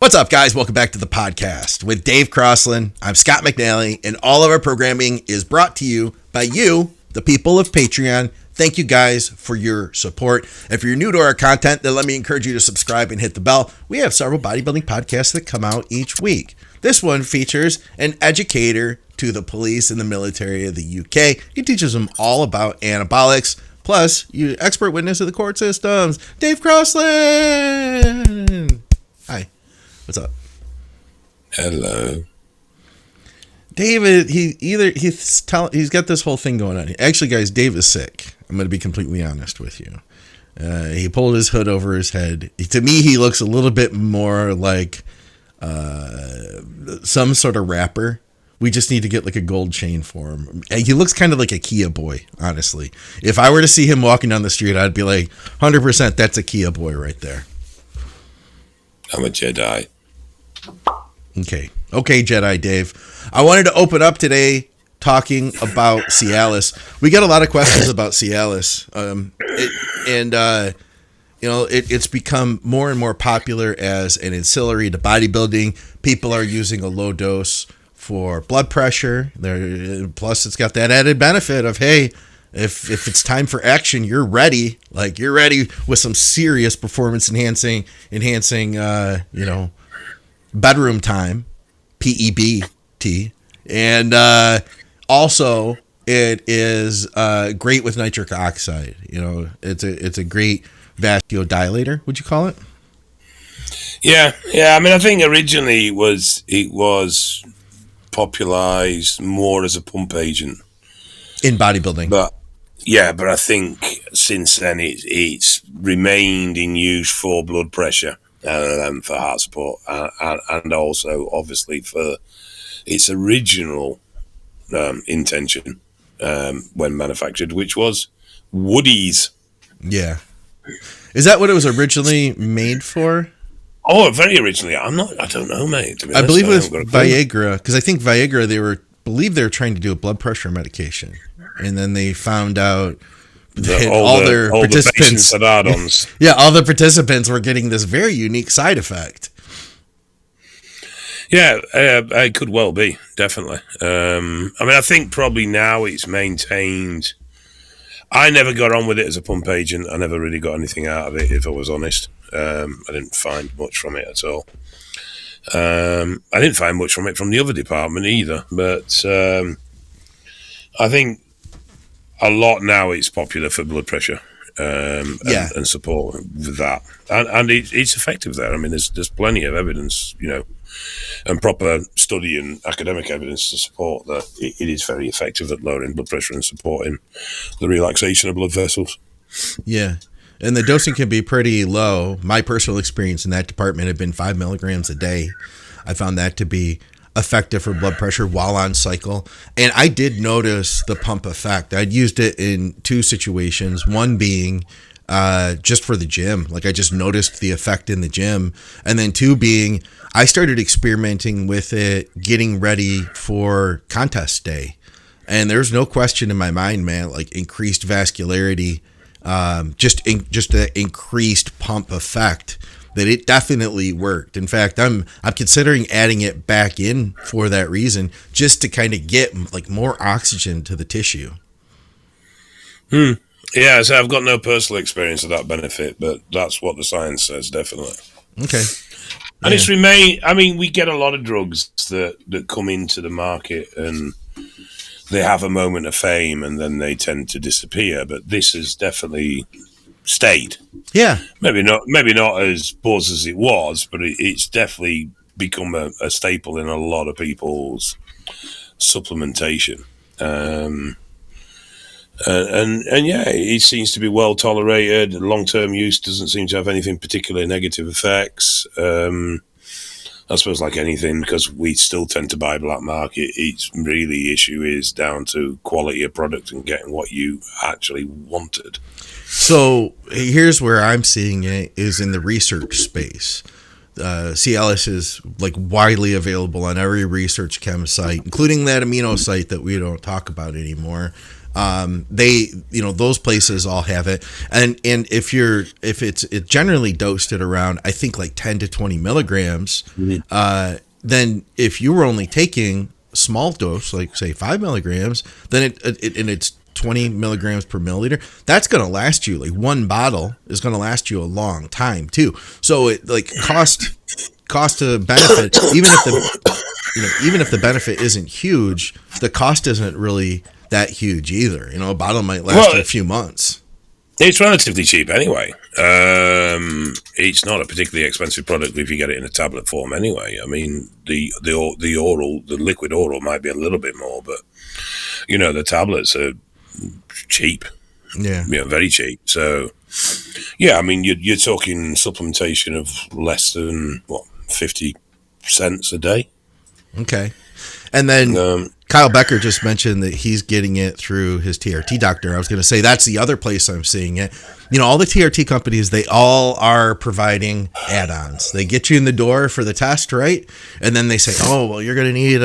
What's up, guys? Welcome back to the podcast with Dave Crosland. I'm Scott McNally, and all of our programming is brought to you by you, the people of Patreon. Thank you guys for your support. If you're new to our content, then let me encourage you to subscribe and hit the bell. We have several bodybuilding podcasts that come out each week. This one features an educator to the police and the military of the UK. He teaches them all about anabolics. Plus, you expert witness of the court systems, Dave Crosland. Hi. What's up? Hello. David, he's got this whole thing going on. Actually, guys, Dave is sick. I'm going to be completely honest with you. He pulled his hood over his head. To me, he looks a little bit more like some sort of rapper. We just need to get like a gold chain for him. He looks kind of like a Kia boy, honestly. If I were to see him walking down the street, I'd be like, 100% that's a Kia boy right there. I'm a Jedi. Okay, Jedi Dave. I wanted to open up today talking about Cialis. We got a lot of questions about Cialis, it's become more and more popular as an ancillary to bodybuilding. People are using a low dose for blood pressure. Plus, it's got that added benefit of, hey, if it's time for action, you're ready. Like, you're ready with some serious performance enhancing, bedroom time, PEBT, and also it is great with nitric oxide. It's a great vasodilatator. Would you call it? Yeah. I mean, I think originally it was popularized more as a pump agent in bodybuilding, but I think since then it's remained in use for blood pressure. And for heart support, and also obviously for its original intention when manufactured, which was woodies. Yeah, is that what it was originally made for? Oh, very originally. I don't know, mate. I believe it was Viagra, because I think Viagra they were trying to do a blood pressure medication, and then they found out. All their participants had add-ons. Yeah, all the participants were getting this very unique side effect. Yeah, it could well be, definitely. I think probably now it's maintained. I never got on with it as a pump agent. I never really got anything out of it, if I was honest. I didn't find much from it at all. I didn't find much from it from the other department either. But I think a lot now it's popular for blood pressure and support with that. And it's effective there. I mean, there's plenty of evidence, and proper study and academic evidence to support that it is very effective at lowering blood pressure and supporting the relaxation of blood vessels. Yeah. And the dosing can be pretty low. My personal experience in that department had been 5 milligrams a day. I found that to be effective for blood pressure while on cycle. And I did notice the pump effect. I'd used it in two situations, one being just for the gym. Like, I just noticed the effect in the gym. And then two being, I started experimenting with it getting ready for contest day. And there's no question in my mind, man, like increased vascularity, just the increased pump effect, that it definitely worked. In fact, I'm considering adding it back in for that reason, just to kind of get like more oxygen to the tissue. Yeah, so I've got no personal experience of that benefit, but that's what the science says, definitely. Okay. And it's remained. I mean, we get a lot of drugs that come into the market and they have a moment of fame and then they tend to disappear. But this has definitely stayed. Yeah. Maybe not as buzz as it was, but it's definitely become a staple in a lot of people's supplementation. And it seems to be well tolerated. Long-term use doesn't seem to have anything particularly negative effects. I suppose like anything, because we still tend to buy black market, its really issue is down to quality of product and getting what you actually wanted. So here's where I'm seeing it is in the research space. Cialis is like widely available on every research chem site, including that amino site that we don't talk about anymore. Those places all have it, and if it's generally dosed at around, I think, like 10 to 20 milligrams. Then if you were only taking a small dose, like say 5 milligrams, then it's 20 milligrams per milliliter. That's going to last you, like one bottle is going to last you a long time too. So it like cost to benefit, even if the benefit isn't huge, the cost isn't really that huge either. A bottle might last you a few months. It's relatively cheap anyway. It's not a particularly expensive product if you get it in a tablet form anyway. I mean, the liquid oral might be a little bit more, but the tablets are cheap. Yeah, very cheap. So, yeah, I mean, you're talking supplementation of less than 50 cents a day. Okay, and then Kyle Becker just mentioned that he's getting it through his TRT doctor. I was going to say that's the other place I'm seeing it. All the TRT companies, they all are providing add-ons. They get you in the door for the test, right? And then they say, "Oh, well, you're going to need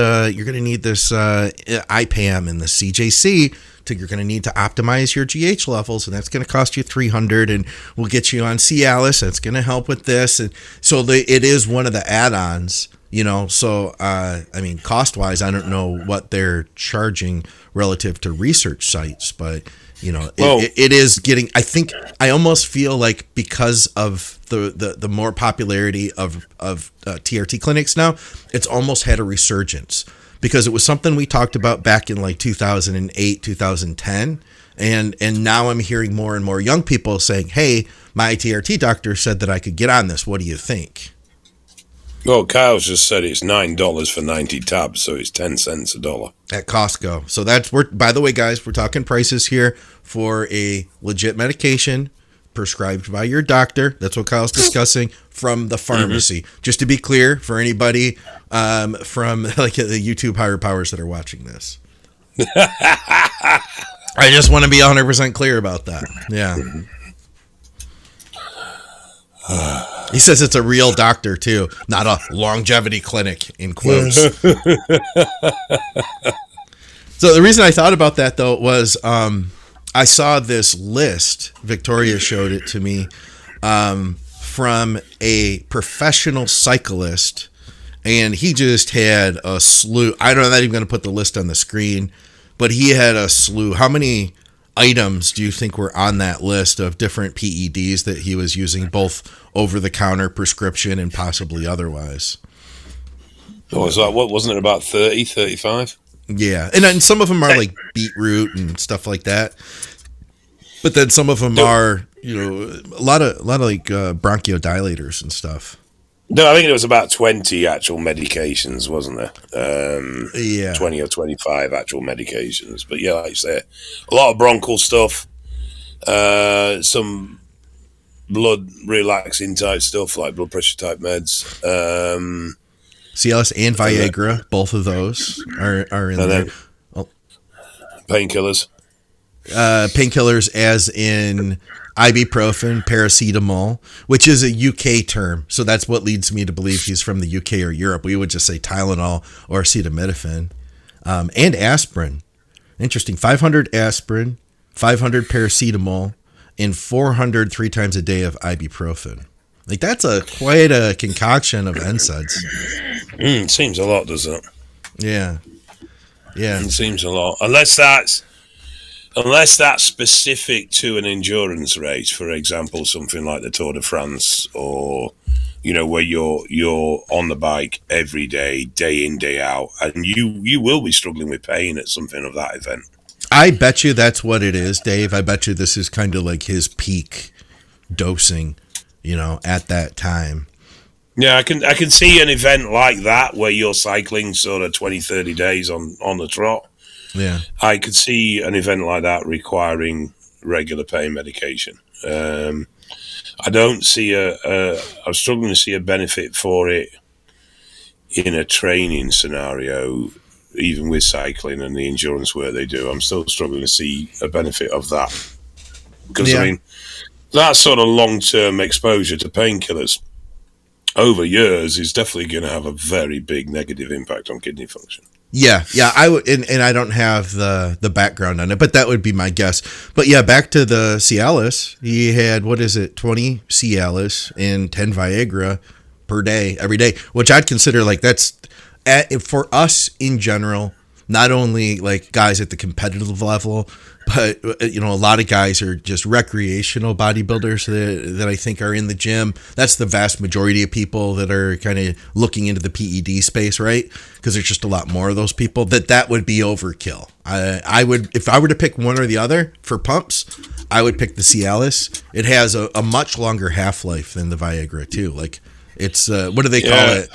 this IPAM and the CJC. You're going to need to optimize your GH levels, and that's going to cost you $300. And we'll get you on Cialis. That's going to help with this." And so it is one of the add-ons. So, I mean, cost-wise, I don't know what they're charging relative to research sites, but, it is getting, I almost feel like because of the more popularity of TRT clinics now, it's almost had a resurgence because it was something we talked about back in like 2008, 2010. And now I'm hearing more and more young people saying, "Hey, my TRT doctor said that I could get on this. What do you think?" Well, Kyle's just said it's $9 for 90 tabs, so it's 10 cents a dollar at Costco. So by the way, guys, we're talking prices here for a legit medication prescribed by your doctor. That's what Kyle's discussing from the pharmacy. Mm-hmm. Just to be clear for anybody from like the YouTube higher powers that are watching this. I just want to be 100% clear about that. Yeah. He says it's a real doctor too, not a longevity clinic in quotes. So the reason I thought about that though was I saw this list. Victoria showed it to me from a professional cyclist, and he just had a slew. I'm not even going to put the list on the screen, but he had a slew. How many items do you think were on that list of different PEDs that he was using, both over-the-counter, prescription, and possibly otherwise? Oh, was that, wasn't it about 30, 35? Yeah, and then some of them are like beetroot and stuff like that. But then some of them are, a lot of like bronchodilators and stuff. No, I think it was about 20 actual medications, wasn't there? Yeah. 20 or 25 actual medications. But yeah, like you said, a lot of bronchial stuff, some blood relaxing type stuff like blood pressure type meds. Cialis and Viagra, both of those are in there. Painkillers. Painkillers as in ibuprofen, paracetamol, which is a UK term. So that's what leads me to believe he's from the UK or Europe. We would just say Tylenol or acetaminophen. And aspirin. Interesting. 500 aspirin, 500 paracetamol, and 400 3 times a day of ibuprofen. Like that's quite a concoction of NSAIDs. Seems a lot, doesn't it? Yeah. Yeah. It seems a lot. Unless that's specific to an endurance race, for example, something like the Tour de France, or where you're on the bike every day, day in, day out, and you will be struggling with pain at something of that event. I bet you that's what it is, Dave. I bet you this is kind of like his peak dosing, at that time. Yeah, I can see an event like that where you're cycling sort of 20, 30 days on the trot. Yeah, I could see an event like that requiring regular pain medication. I don't see I'm struggling to see a benefit for it in a training scenario, even with cycling and the endurance work they do. I'm still struggling to see a benefit of that. Because, I mean, that sort of long-term exposure to painkillers over years is definitely going to have a very big negative impact on kidney function. Yeah, I would, and I don't have the background on it, but that would be my guess. But yeah, back to the Cialis. He had 20 Cialis and 10 Viagra per day, every day, which I'd consider like that's for us in general. Not only like guys at the competitive level, but a lot of guys are just recreational bodybuilders that I think are in the gym. That's the vast majority of people that are kind of looking into the PED space, right? Because there's just a lot more of those people. That would be overkill. I would, if I were to pick one or the other for pumps, I would pick the Cialis. It has a much longer half-life than the Viagra too. Like it's what do they call it?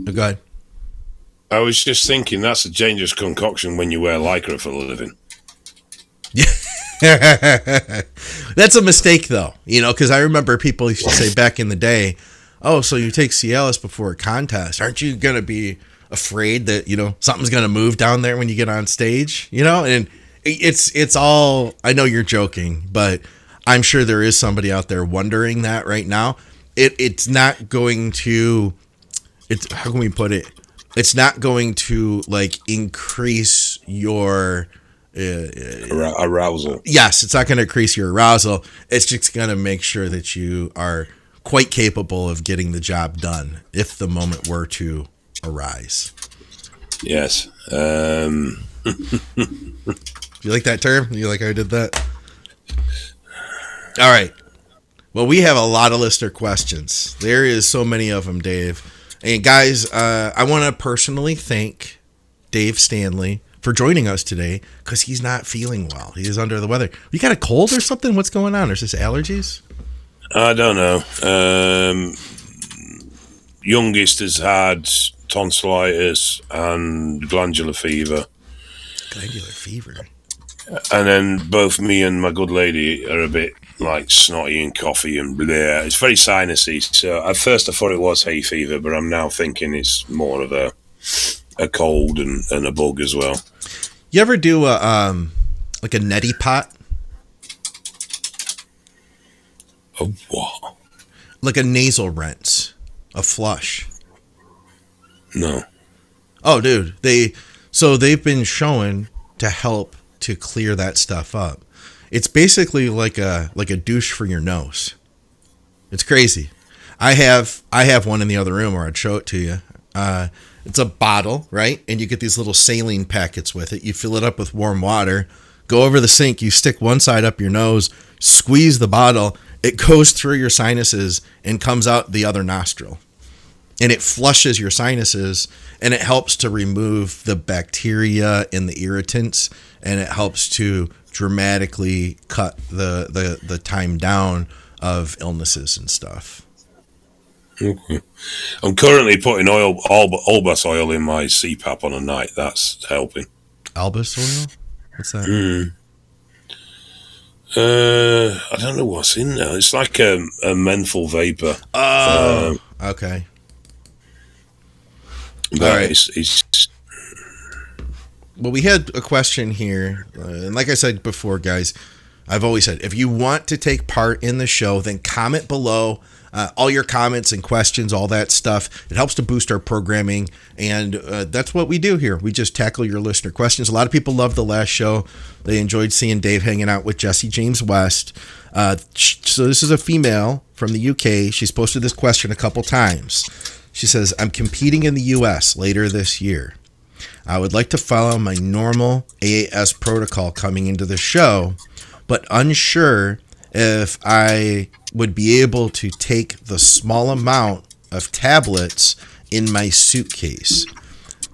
Go ahead. I was just thinking that's a dangerous concoction when you wear Lycra for a living. Yeah. That's a mistake though, because I remember people used to say back in the day, oh, so you take Cialis before a contest. Aren't you going to be afraid that, something's going to move down there when you get on stage, and it's all, I know you're joking, but I'm sure there is somebody out there wondering that right now. It's not going to, how can we put it? It's not going to like increase your arousal. Yes, it's not going to increase your arousal. It's just going to make sure that you are quite capable of getting the job done if the moment were to arise. Yes. Do you like that term? You like how I did that? All right. Well, we have a lot of listener questions. There is so many of them, Dave. And guys, I want to personally thank Dave Stanley for joining us today because he's not feeling well. He is under the weather. You got a cold or something? What's going on? Or is this allergies? I don't know. Youngest has had tonsillitis and glandular fever. Glandular fever? And then both me and my good lady are a bit like snotty and coughy and blah. It's very sinusy. So at first I thought it was hay fever, but I'm now thinking it's more of a cold and a bug as well. You ever do a Netty pot? A what? Like a nasal rinse, a flush. No. Oh, dude, they've been shown to help to clear that stuff up. It's basically like a douche for your nose. It's crazy. I have one in the other room, or I'd show it to you. It's a bottle, right? And you get these little saline packets with it. You fill it up with warm water, go over the sink, you stick one side up your nose, squeeze the bottle, it goes through your sinuses and comes out the other nostril. And it flushes your sinuses, and it helps to remove the bacteria and the irritants, and it helps to dramatically cut the time down of illnesses and stuff. Okay. I'm currently putting albus oil in my CPAP on a night. That's helping. Albus oil? What's that? I don't know what's in there. It's like a menthol vapor. Oh, okay. All right. It's well, we had a question here, and like I said before, guys, I've always said, if you want to take part in the show, then comment below. All your comments and questions, all that stuff. It helps to boost our programming, and that's what we do here. We just tackle your listener questions. A lot of people loved the last show. They enjoyed seeing Dave hanging out with Jesse James West. So this is a female from the UK. She's posted this question a couple times. She says, I'm competing in the US later this year. I would like to follow my normal AAS protocol coming into the show, but unsure if I would be able to take the small amount of tablets in my suitcase.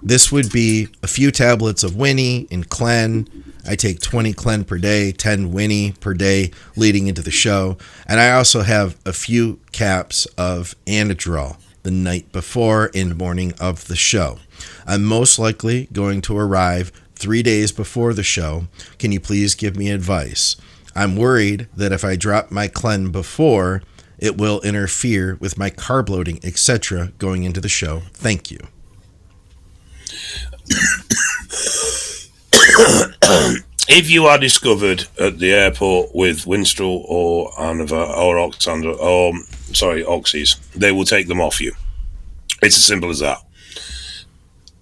This would be a few tablets of Winnie and Clen. I take 20 Clen per day, 10 Winnie per day leading into the show. And I also have a few caps of Anadrol the night before and morning of the show. I'm most likely going to arrive 3 days before the show. Can you please give me advice? I'm worried that if I drop my Clen before, it will interfere with my carb loading, etc. going into the show. Thank you. If you are discovered at the airport with Winstrel or Anova or Oxander or oxys, they will take them off you. It's as simple as that.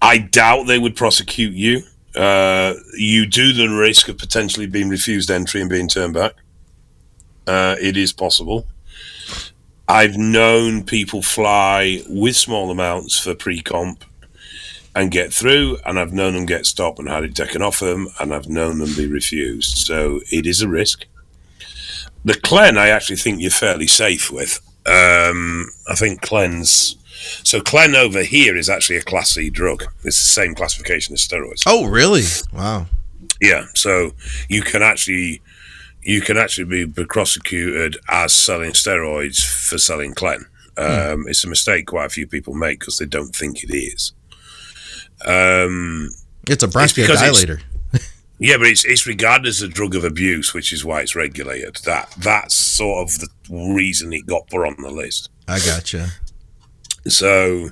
I doubt they would prosecute you. You do the risk of potentially being refused entry and being turned back. It is possible. I've known people fly with small amounts for pre-comp and get through, and I've known them get stopped and had it taken off them, and I've known them be refused. So it is a risk. The Clen, I actually think you're fairly safe with. I think Clen's... So Clen over here is actually a Class C drug. It's the same classification as steroids. Oh, really? Wow. Yeah, so you can actually be prosecuted as selling steroids for selling Clen. It's a mistake quite a few people make because they don't think it is. It's a bronchodilator. Yeah, but it's regarded as a drug of abuse, which is why it's regulated. That's sort of the reason it got put on the list. I gotcha. So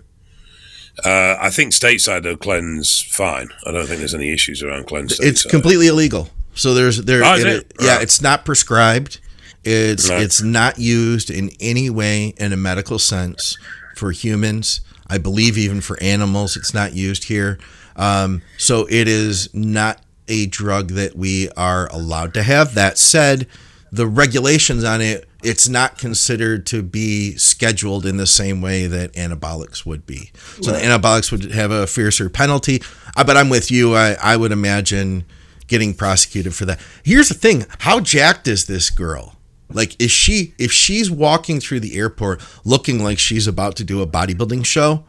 I think stateside though, Clen's fine. I don't think there's any issues around Clen stateside. It's completely illegal. So it's not prescribed. It's not used in any way in a medical sense for humans. I believe even for animals, it's not used here. So it is not a drug that we are allowed to have. That said, the regulations on it, it's not considered to be scheduled in the same way that anabolics would be. So the anabolics would have a fiercer penalty. But I'm with you. I would imagine getting prosecuted for that. Here's the thing. How jacked is this girl? Like, if she's walking through the airport looking like she's about to do a bodybuilding show,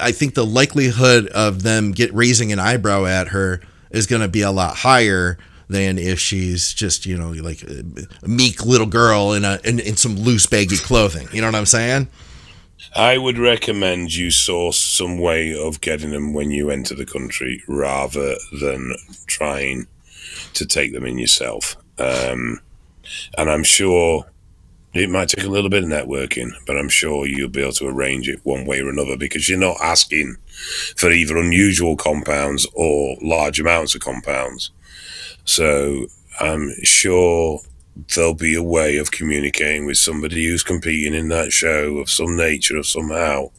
I think the likelihood of them raising an eyebrow at her is going to be a lot higher than if she's just, like a meek little girl in some loose baggy clothing. You know what I'm saying? I would recommend you source some way of getting them when you enter the country rather than trying to take them in yourself. And I'm sure it might take a little bit of networking, but I'm sure you'll be able to arrange it one way or another because you're not asking for either unusual compounds or large amounts of compounds. So I'm sure there'll be a way of communicating with somebody who's competing in that show of some nature or somehow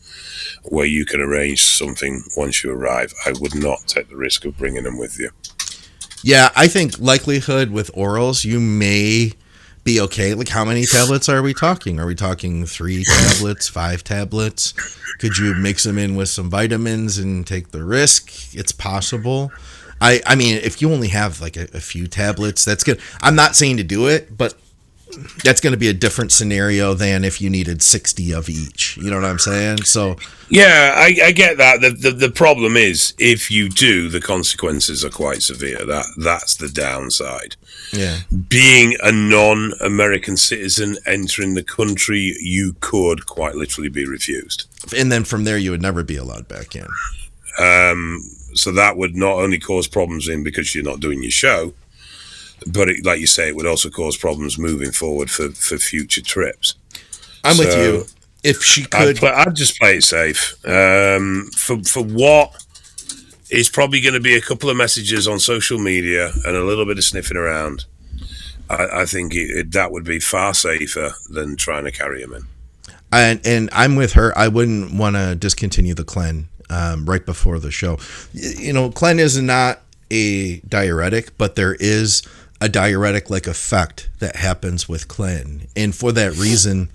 where you can arrange something once you arrive. I would not take the risk of bringing them with you. Yeah, I think likelihood with orals, you may be okay. Like, how many tablets are we talking? Are we talking 3 tablets, 5 tablets? Could you mix them in with some vitamins and take the risk? It's possible. I mean, if you only have like a few tablets, that's good. I'm not saying to do it, but that's going to be a different scenario than if you needed 60 of each. You know what I'm saying? So yeah, I get that. The problem is if you do, the consequences are quite severe. That's the downside. Yeah. Being a non-American citizen entering the country, you could quite literally be refused. And then from there, you would never be allowed back in. So that would not only cause problems because you're not doing your show, but like you say, it would also cause problems moving forward for future trips. I'm with you. If she could, I'd just play it safe. For what is probably going to be a couple of messages on social media and a little bit of sniffing around, I think that would be far safer than trying to carry him in. And I'm with her. I wouldn't want to discontinue the Clen right before the show. Clen is not a diuretic, but there is a diuretic-like effect that happens with Clen. And for that reason,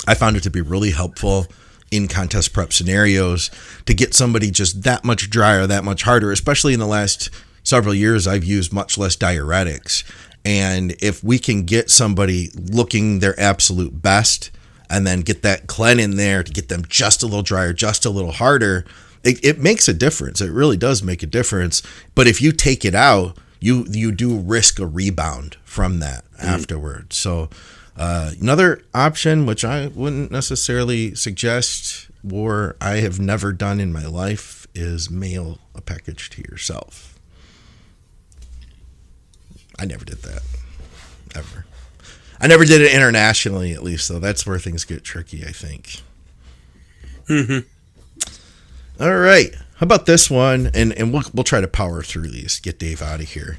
I found it to be really helpful in contest prep scenarios to get somebody just that much drier, that much harder, especially in the last several years, I've used much less diuretics. And if we can get somebody looking their absolute best and then get that Clen in there to get them just a little drier, just a little harder, it makes a difference. It really does make a difference. But if you take it out, you do risk a rebound from that afterwards. So another option, which I wouldn't necessarily suggest or I have never done in my life, is mail a package to yourself. I never did that, ever. I never did it internationally, at least, though. That's where things get tricky, I think. Mm-hmm. All right. How about this one? And we'll try to power through these, get Dave out of here.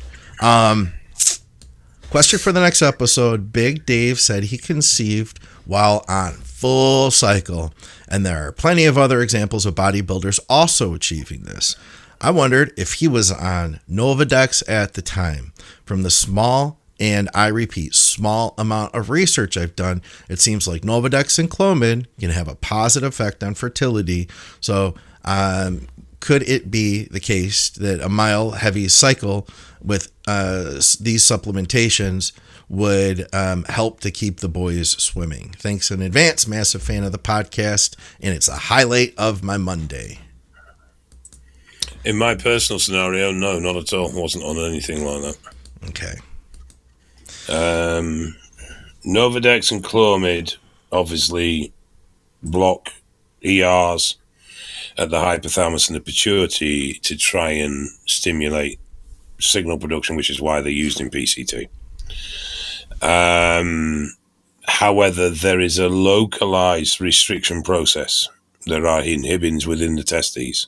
Question for the next episode. Big Dave said he conceived while on full cycle, and there are plenty of other examples of bodybuilders also achieving this. I wondered if he was on Nolvadex at the time. From the small, and I repeat, small amount of research I've done, it seems like Nolvadex and Clomid can have a positive effect on fertility. So could it be the case that a mild, heavy cycle with these supplementations would help to keep the boys swimming? Thanks in advance. Massive fan of the podcast, and it's a highlight of my Monday. In my personal scenario, no, not at all. Wasn't on anything like that. Okay. Nolvadex and Clomid obviously block ERs at the hypothalamus and the pituitary to try and stimulate signal production, which is why they're used in PCT. However, there is a localized restriction process. There are inhibins within the testes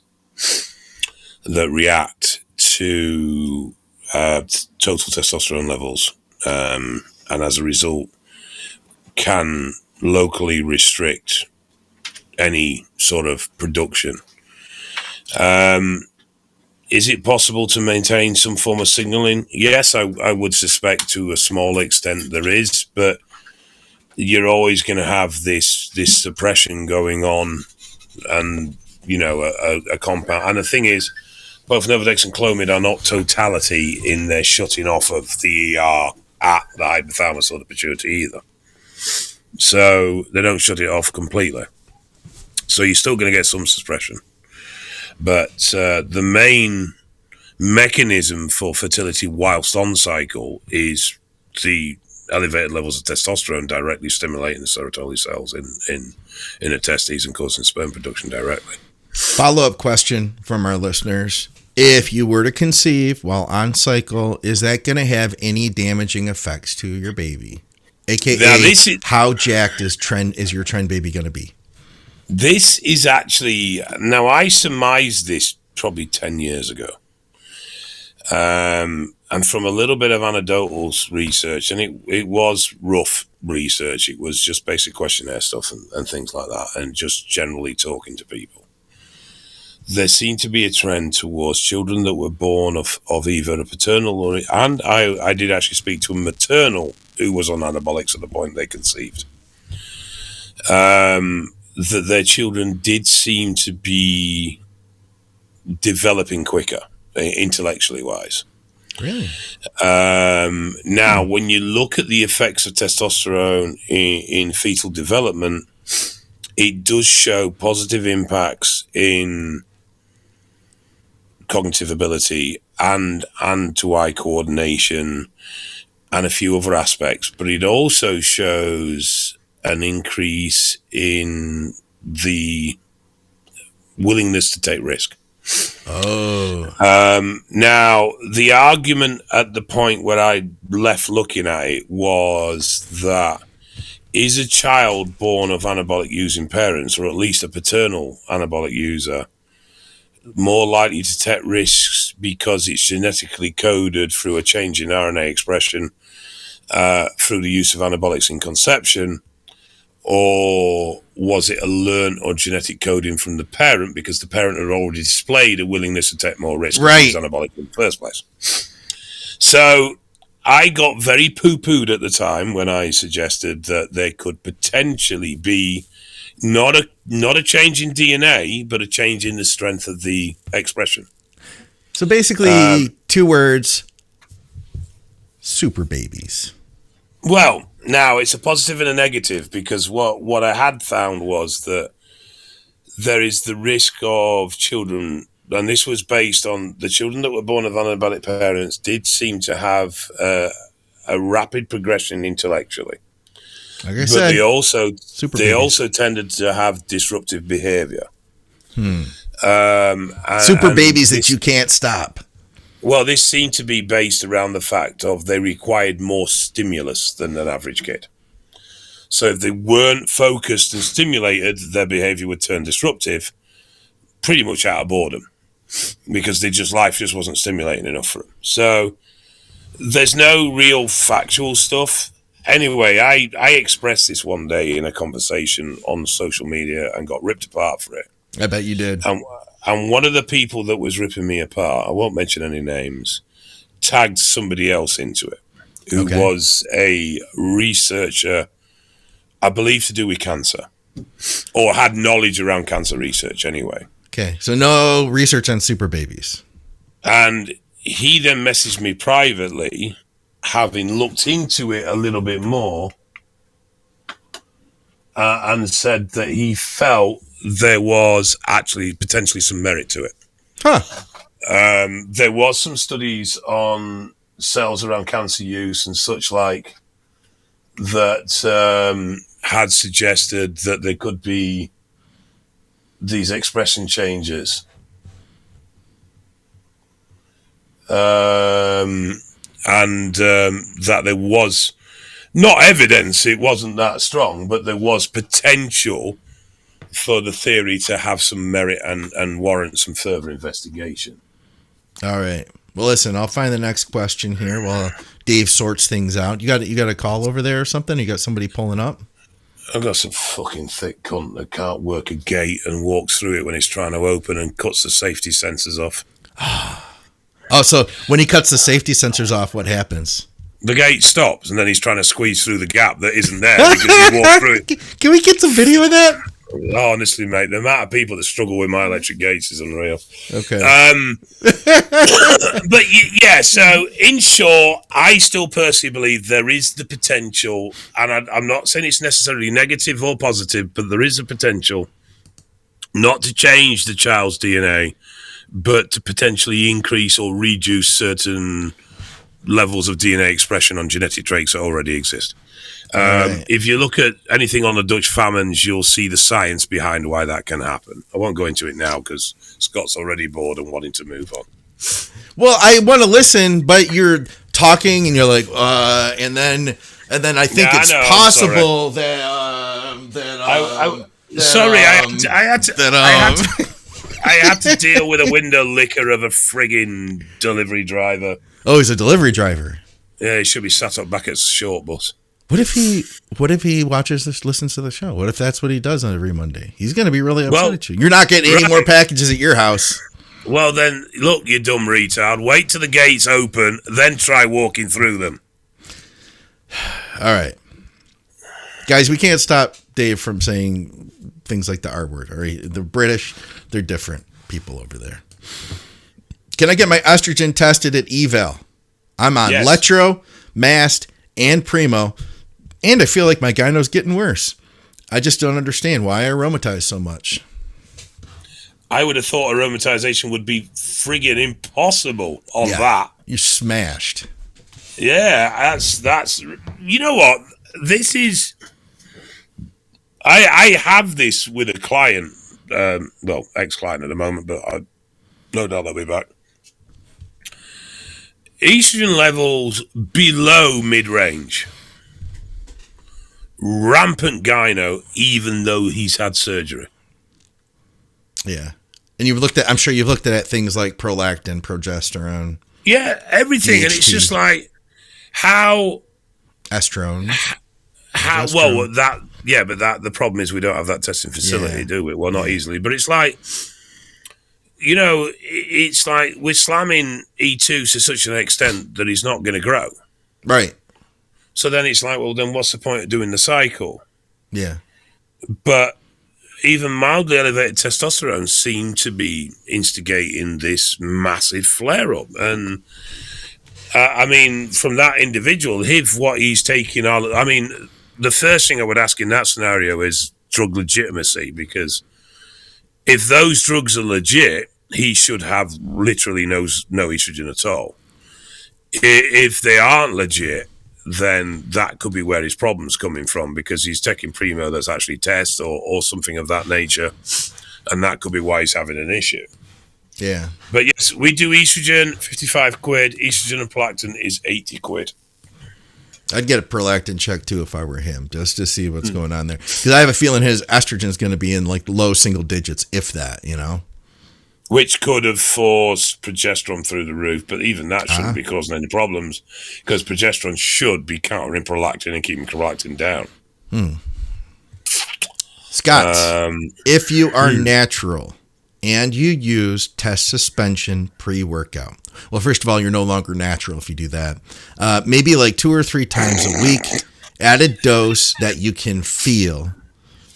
that react to total testosterone levels, and as a result can locally restrict any sort of production. Is it possible to maintain some form of signaling? Yes, I would suspect to a small extent there is, but you're always going to have this suppression going on, and a compound. And the thing is, both Nolvadex and Clomid are not totality in their shutting off of the ER at the hypothalamus or the pituitary either. So they don't shut it off completely. So you're still going to get some suppression. But the main mechanism for fertility whilst on cycle is the elevated levels of testosterone directly stimulating the serotonin cells in the testes and causing sperm production directly. Follow-up question from our listeners. If you were to conceive while on cycle, is that going to have any damaging effects to your baby? AKA, how jacked is your trend baby going to be? This is actually, now I surmised this probably 10 years ago. And from a little bit of anecdotal research, and it was rough research. It was just basic questionnaire stuff and things like that, and just generally talking to people. There seemed to be a trend towards children that were born of either a paternal and I did actually speak to a maternal who was on anabolics at the point they conceived. That their children did seem to be developing quicker, intellectually wise. Really? Now, when you look at the effects of testosterone in fetal development, it does show positive impacts in cognitive ability and hand-to-eye coordination and a few other aspects, but it also shows an increase in the willingness to take risk. Now, the argument at the point where I left looking at it was that is a child born of anabolic using parents, or at least a paternal anabolic user, more likely to take risks because it's genetically coded through a change in RNA expression through the use of anabolics in conception? Or was it a learned or genetic coding from the parent because the parent had already displayed a willingness to take more risk right. Use anabolic in the first place? So I got very poo-pooed at the time when I suggested that there could potentially be not a change in DNA, but a change in the strength of the expression. So basically, 2 words, super babies. Well, now it's a positive and a negative, because what I had found was that there is the risk of children, and this was based on the children that were born of anabolic parents did seem to have a rapid progression intellectually. Like I said, they also tended to have disruptive behavior. Super babies that you can't stop. Well, this seemed to be based around the fact of they required more stimulus than an average kid. So if they weren't focused and stimulated, their behavior would turn disruptive, pretty much out of boredom, because life just wasn't stimulating enough for them. So There's no real factual stuff. Anyway, I expressed this one day in a conversation on social media and got ripped apart for it. I bet you did. And one of the people that was ripping me apart, I won't mention any names, tagged somebody else into it who was a researcher, I believe to do with cancer, or had knowledge around cancer research anyway. Okay, so no research on super babies. And he then messaged me privately, having looked into it a little bit more, and said that he felt there was actually potentially some merit to it. Huh. There was some studies on cells around cancer use and such like that had suggested that there could be these expression changes. And that there was not evidence, it wasn't that strong, but there was potential for the theory to have some merit and warrant some further investigation. All right. Well, listen, I'll find the next question here while Dave sorts things out. You got a call over there or something? You got somebody pulling up? I've got some fucking thick cunt that can't work a gate and walks through it when it's trying to open and cuts the safety sensors off. Oh, so when he cuts the safety sensors off, what happens? The gate stops, and then he's trying to squeeze through the gap that isn't there because he walked through it. Can we get some video of that? Oh, honestly, mate, the amount of people that struggle with my electric gates is unreal. Okay. But yeah, so in short, I still personally believe there is the potential, and I'm not saying it's necessarily negative or positive, but there is a potential not to change the child's DNA, but to potentially increase or reduce certain levels of DNA expression on genetic traits that already exist. Right. If you look at anything on the Dutch famines, you'll see the science behind why that can happen. I won't go into it now because Scott's already bored and wanting to move on. Well, I want to listen, but you're talking and you're like, and then I think it's possible that I had to deal with a window licker of a frigging delivery driver. Oh, he's a delivery driver. Yeah, he should be sat up back at short bus. What if he watches this, listens to the show? What if that's what he does on every Monday? He's going to be really upset at you. You're not getting any more packages at your house. Well, then, look, you dumb retard. Wait till the gates open, then try walking through them. All right. Guys, we can't stop Dave from saying things like the R word. All right? The British, they're different people over there. Can I get my estrogen tested at eval? I'm on Letro, Mast, and Primo, and I feel like my gyno's getting worse. I just don't understand why I aromatize so much. I would have thought aromatization would be friggin' impossible on that. You're smashed. Yeah, that's. You know what? This is. I have this with a client, ex-client at the moment, but I no doubt they'll be back. Estrogen levels below mid-range. Rampant gyno, even though he's had surgery. Yeah. And I'm sure you've looked at things like prolactin, progesterone. Yeah, everything. DHT. And it's just like, how... Estrone. But the problem is we don't have that testing facility, do we? Well, not easily. But it's like... You know, it's like we're slamming E2 to such an extent that he's not going to grow. Right. So then it's like, well, then what's the point of doing the cycle? Yeah. But even mildly elevated testosterone seemed to be instigating this massive flare-up. And, I mean, from that individual, what he's taking the first thing I would ask in that scenario is drug legitimacy, because... if those drugs are legit, he should have literally no estrogen at all. If they aren't legit, then that could be where his problem's coming from, because he's taking Primo that's actually test or something of that nature, and that could be why he's having an issue. Yeah. But yes, we do estrogen, 55 quid. Estrogen and prolactin is 80 quid. I'd get a prolactin check too if I were him, just to see what's going on there. Because I have a feeling his estrogen is going to be in like low single digits, if that, you know? which could have forced progesterone through the roof, but even that shouldn't be causing any problems because progesterone should be countering prolactin and keeping prolactin down. Scott, if you are natural and you use test suspension pre-workout, well, first of all, you're no longer natural if you do that. Maybe like 2 or 3 times a week at a dose that you can feel.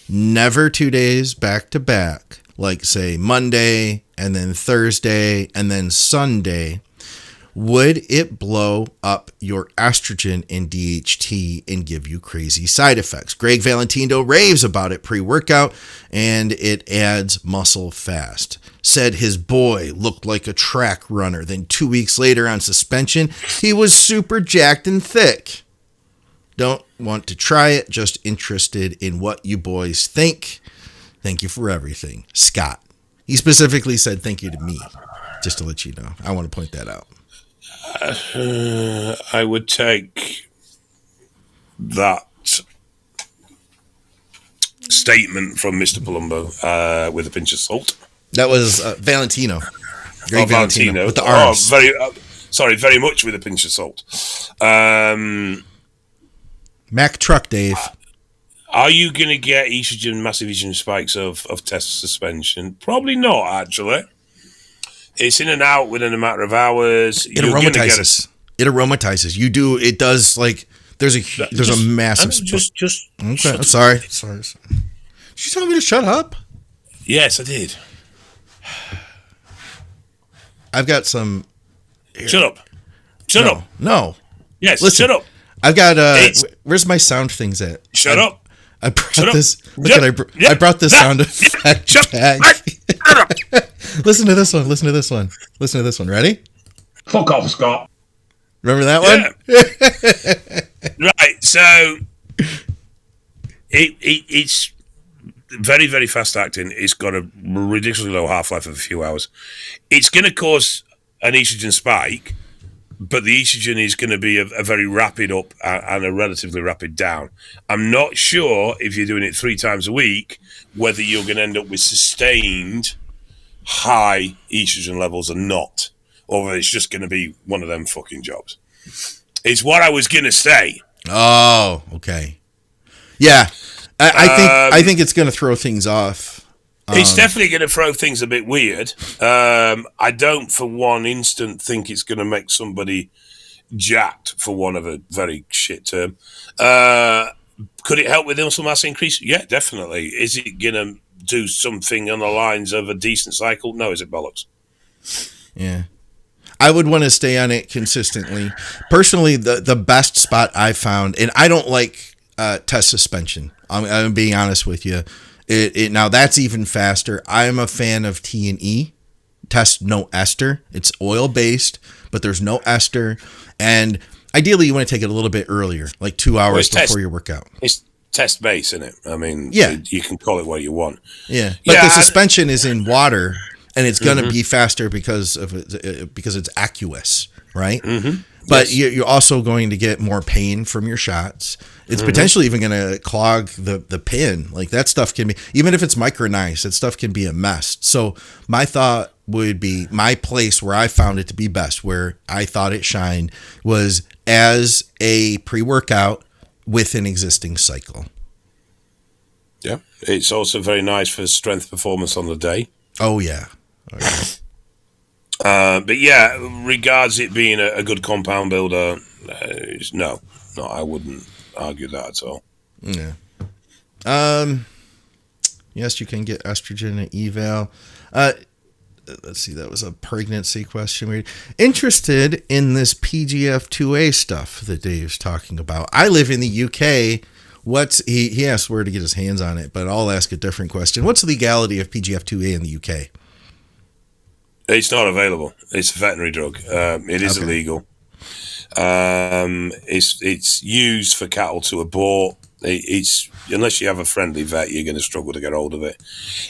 Never 2 days back to back, like say Monday and then Thursday and then Sunday. Would it blow up your estrogen and DHT and give you crazy side effects? Greg Valentino raves about it pre-workout, and it adds muscle fast. Said his boy looked like a track runner. Then 2 weeks later on suspension, he was super jacked and thick. Don't want to try it, just interested in what you boys think. Thank you for everything. Scott. He specifically said thank you to me, just to let you know. I want to point that out. I would take that statement from Mr. Palumbo with a pinch of salt. That was Valentino. Greg Valentino with the arms. Very much with a pinch of salt. Mac Truck Dave. Are you going to get massive estrogen spikes of test suspension? Probably not, actually. It's in and out within a matter of hours. It aromatizes. It aromatizes. You do. It does. Like there's a massive. Okay. I'm sorry. Sorry. Did you tell me to shut up? Yes, I did. I've got some. Here. Shut up. Shut up. No. Yes. Listen, shut up. I've got. Where's my sound things at? Shut up. I brought this. I brought this sound effect bag. Listen to this one. Listen to this one. Listen to this one. Ready? Fuck off, Scott. Remember that one? Right. So it's very, very fast acting. It's got a ridiculously low half-life of a few hours. It's going to cause an estrogen spike, but the estrogen is going to be a very rapid up and a relatively rapid down. I'm not sure if you're doing it 3 times a week, whether you're going to end up with sustained high estrogen levels or not, or whether it's just going to be one of them fucking jobs. It's what I was going to say. Oh, okay. Yeah. I think it's going to throw things off. It's definitely going to throw things a bit weird. I don't for one instant think it's going to make somebody jacked, for one of a very shit term. Could it help with muscle mass increase? Yeah, definitely. Is it going to do something on the lines of a decent cycle? No, is it bollocks? Yeah. I would want to stay on it consistently. Personally, the best spot I found, and I don't like test suspension. I'm being honest with you. Now that's even faster. I'm a fan of T&E. Test no ester. It's oil based, but there's no ester. And ideally, you want to take it a little bit earlier, like 2 hours before your workout. It's test base, isn't it? I mean, yeah, you can call it what you want. Yeah, but the suspension is in water, and it's going to be faster because it's aqueous, right? Mm-hmm. But you're also going to get more pain from your shots. It's potentially even going to clog the pin. Like that stuff can be, even if it's micronized, that stuff can be a mess. So my thought would be, my place where I found it to be best, where I thought it shined, was as a pre-workout with an existing cycle. Yeah. It's also very nice for strength performance on the day. Oh, yeah. But yeah, regards it being a good compound builder, no, I wouldn't argue that at all. Yeah. Yes, you can get estrogen at eval. Let's see, that was a pregnancy question. Interested in this PGF2A stuff that Dave's talking about. I live in the UK. He asked where to get his hands on it, but I'll ask a different question. What's the legality of PGF2A in the UK? It's not available. It's a veterinary drug. It is illegal. It's used for cattle to abort. It's unless you have a friendly vet, you're going to struggle to get hold of it.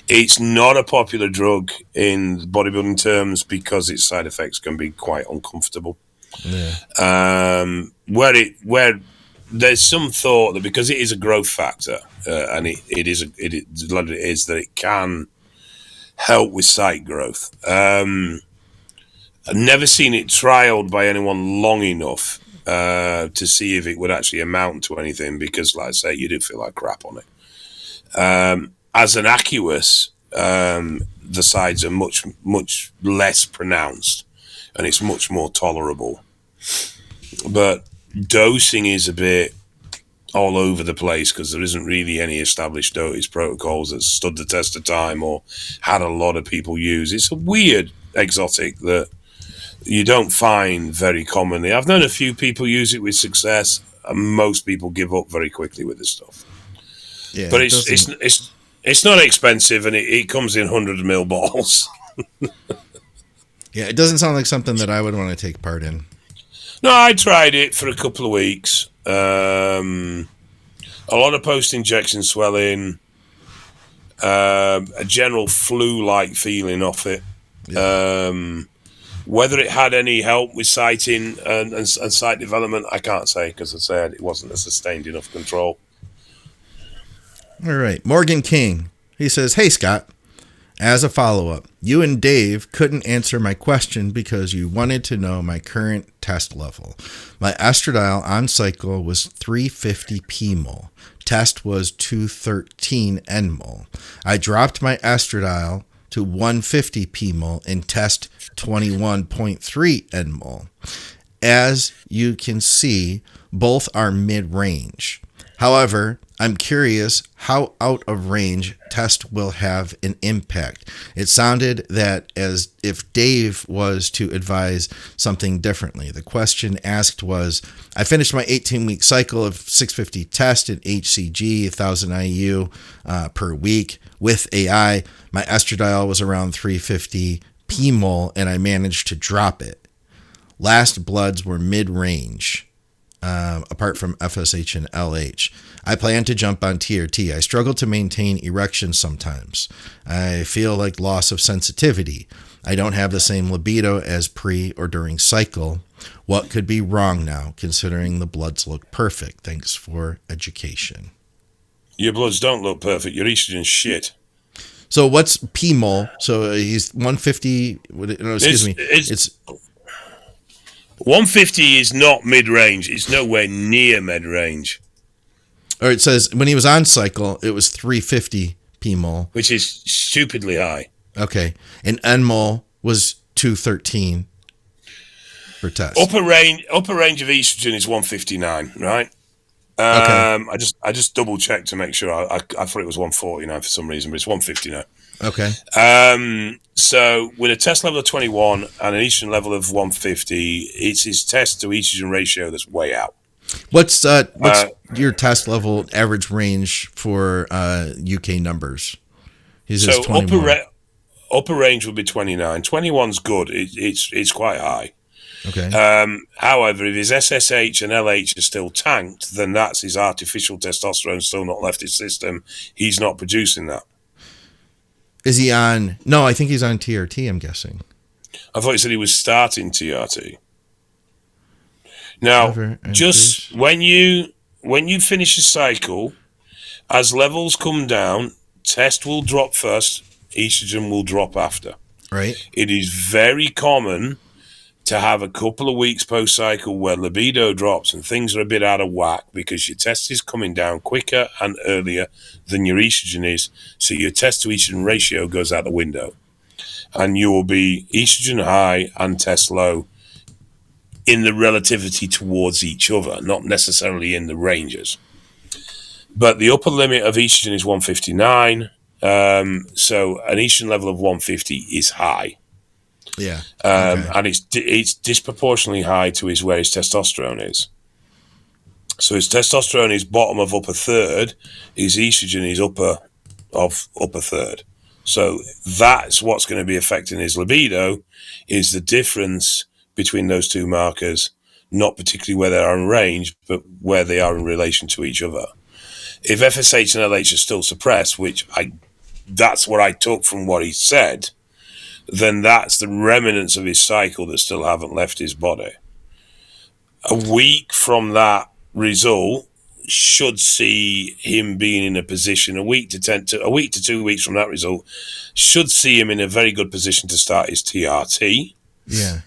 It's not a popular drug in bodybuilding terms because its side effects can be quite uncomfortable. Yeah. Where there's some thought that because it is a growth factor, and it is that it can help with site growth. I've never seen it trialed by anyone long enough to see if it would actually amount to anything, because, like I say, you do feel like crap on it. As an aqueous, the sides are much, much less pronounced, and it's much more tolerable. But dosing is a bit all over the place, because there isn't really any established dosage protocols that stood the test of time or had a lot of people use. It's a weird exotic that you don't find very commonly. I've known a few people use it with success, and most people give up very quickly with this stuff. Yeah, but it's not expensive, and it comes in 100ml bottles. Yeah, it doesn't sound like something that I would want to take part in. No, I tried it for a couple of weeks. A lot of post-injection swelling, a general flu-like feeling off it. Yeah. Whether it had any help with sighting and sight development, I can't say, because I said it wasn't a sustained enough control. All right. Morgan King. He says, "Hey, Scott, as a follow-up, you and Dave couldn't answer my question because you wanted to know my current test level. My estradiol on cycle was 350 pmol. Test was 213 nmol. I dropped my estradiol to 150 pmol and test 21.3 nmol. As you can see, both are mid-range. However, I'm curious how out of range test will have an impact. It sounded that as if Dave was to advise something differently. The question asked was, I finished my 18-week cycle of 650 test and HCG, 1,000 IU per week with AI. My estradiol was around 350 pmol, and I managed to drop it. Last bloods were mid-range. Apart from FSH and LH. I plan to jump on TRT. I struggle to maintain erection sometimes. I feel like loss of sensitivity. I don't have the same libido as pre or during cycle. What could be wrong now, considering the bloods look perfect? Thanks for education." Your bloods don't look perfect. Your estrogen's shit. So what's pmol? So he's 150. It's 150 is not mid-range. It's nowhere near mid-range. Or it says when he was on cycle, it was 350 pmol, which is stupidly high. Okay, and nmol was 213 per test. Upper range of estrogen is 159, right? Okay. I just double checked to make sure. I thought it was 149 for some reason, but it's 159. Okay. So with a test level of 21 and an estrogen level of 150, it's his test to estrogen ratio that's way out. What's your test level average range for UK numbers? So upper range would be 29. 21's good. It's quite high. Okay. However, if his SSH and LH are still tanked, then that's his artificial testosterone still not left his system. He's not producing that. Is he on? No, I think he's on TRT, I'm guessing. I thought you said he was starting TRT. Now, just when you finish a cycle, as levels come down, test will drop first, estrogen will drop after. Right. It is very common to have a couple of weeks post-cycle where libido drops and things are a bit out of whack because your test is coming down quicker and earlier than your estrogen is. So your test to estrogen ratio goes out the window. And you will be estrogen high and test low in the relativity towards each other, not necessarily in the ranges. But the upper limit of estrogen is 159. So an estrogen level of 150 is high. Yeah. And it's disproportionately high to where his testosterone is. So his testosterone is bottom of upper third, his estrogen is upper third. So that's what's going to be affecting his libido, is the difference between those two markers, not particularly where they are in range, but where they are in relation to each other. If FSH and LH are still suppressed, that's what I took from what he said, then that's the remnants of his cycle that still haven't left his body. A week from that result, should see him being in a position a week to 2 weeks from that result, should see him in a very good position to start his TRT. Yeah.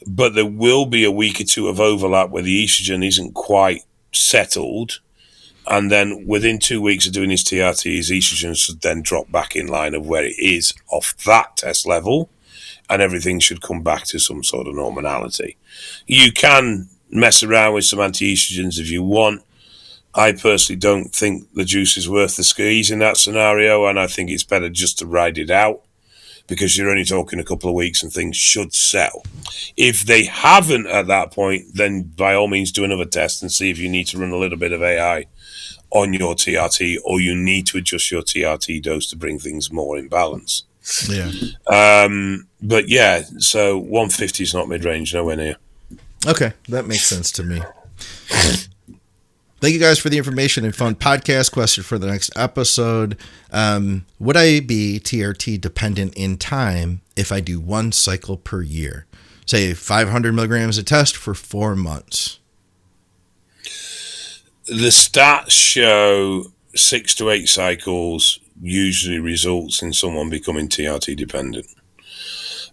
But there will be a week or two of overlap where the estrogen isn't quite settled. And then within 2 weeks of doing his TRT, his estrogen should then drop back in line of where it is off that test level. And everything should come back to some sort of normality. You can mess around with some anti-estrogens if you want. I personally don't think the juice is worth the squeeze in that scenario. And I think it's better just to ride it out, because you're only talking a couple of weeks and things should settle. If they haven't at that point, then by all means do another test and see if you need to run a little bit of AI on your TRT, or you need to adjust your TRT dose to bring things more in balance. Yeah. But yeah, so 150 is not mid-range, nowhere near. Okay, that makes sense to me. Thank you guys for the information and fun podcast. Question for the next episode. Would I be TRT dependent in time if I do one cycle per year? Say 500 milligrams a test for 4 months. The stats show 6 to 8 cycles usually results in someone becoming TRT dependent.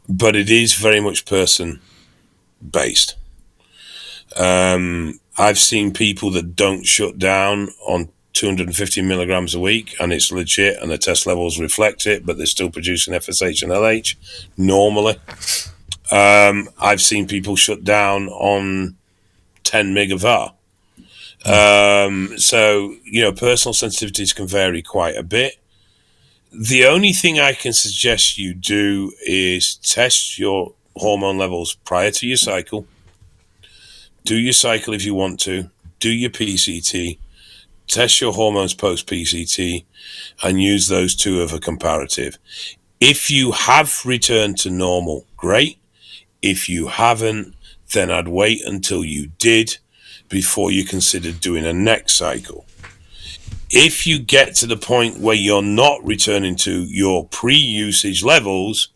But it is very much person based. I've seen people that don't shut down on 250 milligrams a week, and it's legit, and the test levels reflect it, but they're still producing FSH and LH normally. I've seen people shut down on 10 mg of R. So, personal sensitivities can vary quite a bit. The only thing I can suggest you do is test your hormone levels prior to your cycle. Do your cycle if you want to. Do your PCT. Test your hormones post-PCT and use those two as a comparative. If you have returned to normal, great. If you haven't, then I'd wait until you did before you consider doing a next cycle. If you get to the point where you're not returning to your pre-usage levels,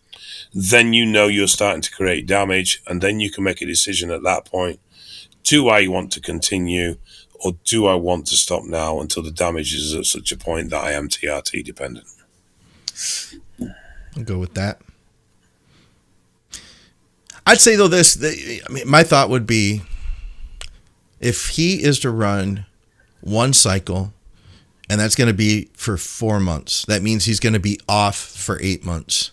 then you're starting to create damage, and then you can make a decision at that point. Do I want to continue, or do I want to stop now until the damage is at such a point that I am TRT dependent? I'll go with that. I'd say, though, my thought would be, if he is to run one cycle, and that's going to be for 4 months, that means he's going to be off for 8 months.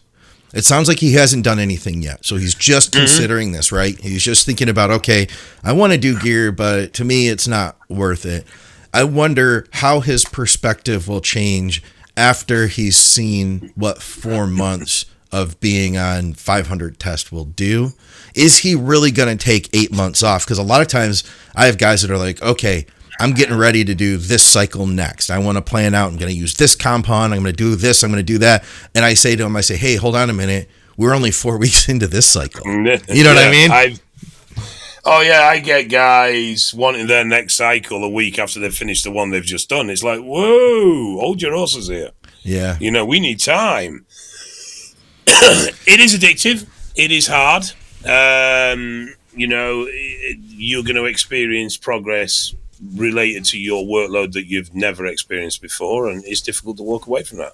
It sounds like he hasn't done anything yet. So he's just considering this, right? He's just thinking about, okay, I want to do gear, but to me, it's not worth it. I wonder how his perspective will change after he's seen what 4 months of being on 500 test will do. Is he really going to take 8 months off? Because a lot of times I have guys that are like, okay, I'm getting ready to do this cycle next. I want to plan out. I'm going to use this compound. I'm going to do this. I'm going to do that. And I say to him, hey, hold on a minute. We're only 4 weeks into this cycle. You know what I mean? I get guys wanting their next cycle a week after they've finished the one they've just done. It's like, whoa, hold your horses here. Yeah. We need time. It is addictive. It is hard. You're going to experience progress related to your workload that you've never experienced before, and it's difficult to walk away from that.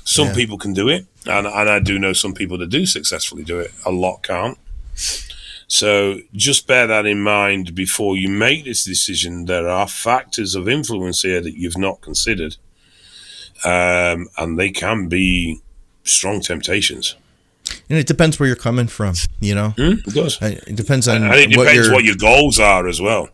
Some people can do it, and I do know some people that do successfully do it. A lot can't. So just bear that in mind before you make this decision. There are factors of influence here that you've not considered, and they can be strong temptations. And it depends where you're coming from, It does. It depends on and it depends what your goals are as well.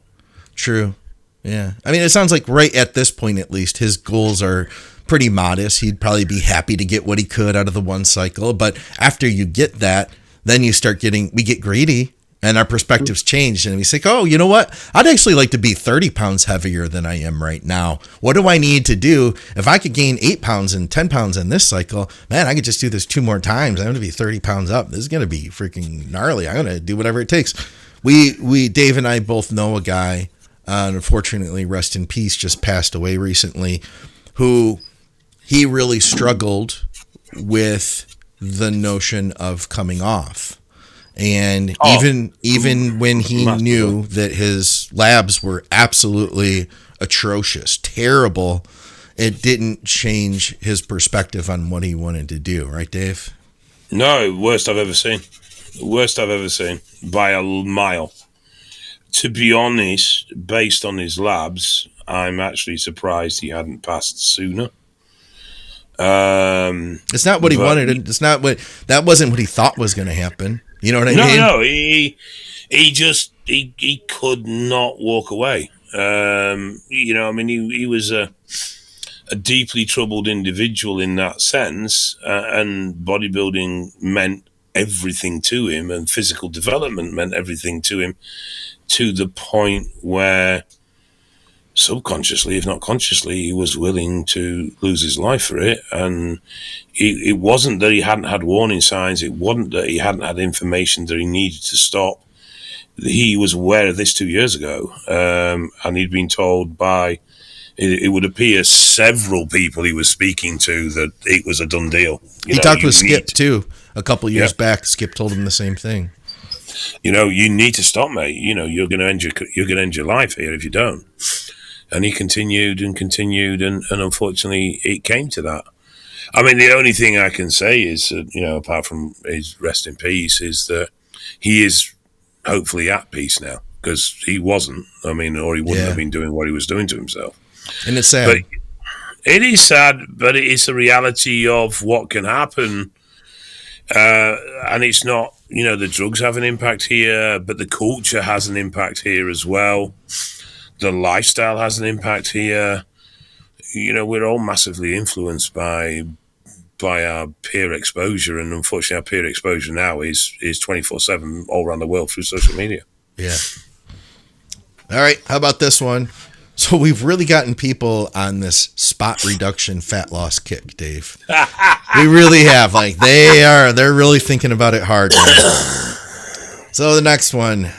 True. Yeah. I mean, it sounds like right at this point, at least, his goals are pretty modest. He'd probably be happy to get what he could out of the one cycle. But after you get that, then we get greedy, and our perspectives change. And we say, oh, you know what? I'd actually like to be 30 pounds heavier than I am right now. What do I need to do? If I could gain 8 pounds and 10 pounds in this cycle, man, I could just do this 2 more times. I'm going to be 30 pounds up. This is going to be freaking gnarly. I'm going to do whatever it takes. Dave and I both know a guy, unfortunately, rest in peace, just passed away recently, who he really struggled with the notion of coming off. And even when he knew that his labs were absolutely atrocious, terrible. It didn't change his perspective on what he wanted to do, right, Dave? No, worst I've ever seen. Worst I've ever seen by a mile. To be honest, based on his labs, I'm actually surprised he hadn't passed sooner. It's not what he wanted. It's not that wasn't what he thought was going to happen. You know what I mean? No, he could not walk away. He was a deeply troubled individual in that sense, and bodybuilding meant everything to him, and physical development meant everything to him, to the point where subconsciously, if not consciously, he was willing to lose his life for it. And it wasn't that he hadn't had warning signs. It wasn't that he hadn't had information that he needed to stop. He was aware of this 2 years ago, and he'd been told by, it would appear, several people he was speaking to that it was a done deal. He talked with Skip too a couple of years back. Skip told him the same thing. You need to stop, mate. You're going to end your life here if you don't. And he continued, and unfortunately, it came to that. I mean, the only thing I can say is, apart from his rest in peace, is that he is hopefully at peace now, because he wasn't. I mean, or he wouldn't have been doing what he was doing to himself. And it's sad. But it is sad, but it is a reality of what can happen. And it's not, the drugs have an impact here, but the culture has an impact here as well. The lifestyle has an impact here. We're all massively influenced by our peer exposure, and unfortunately our peer exposure now is 24/7 all around the world through social media. Yeah. All right, how about this one? So we've really gotten people on this spot reduction fat loss kick, Dave. We really have. Like, they're really thinking about it hard now. So the next one,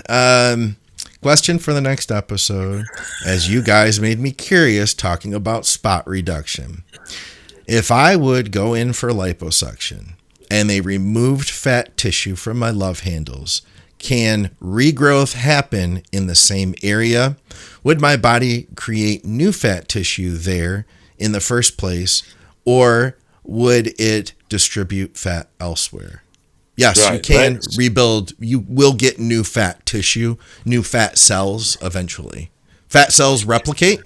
question for the next episode, as you guys made me curious talking about spot reduction. If I would go in for liposuction and they removed fat tissue from my love handles, can regrowth happen in the same area? Would my body create new fat tissue there in the first place, or would it distribute fat elsewhere? Yes, right, you can rebuild. You will get new fat tissue, new fat cells eventually. Fat cells replicate,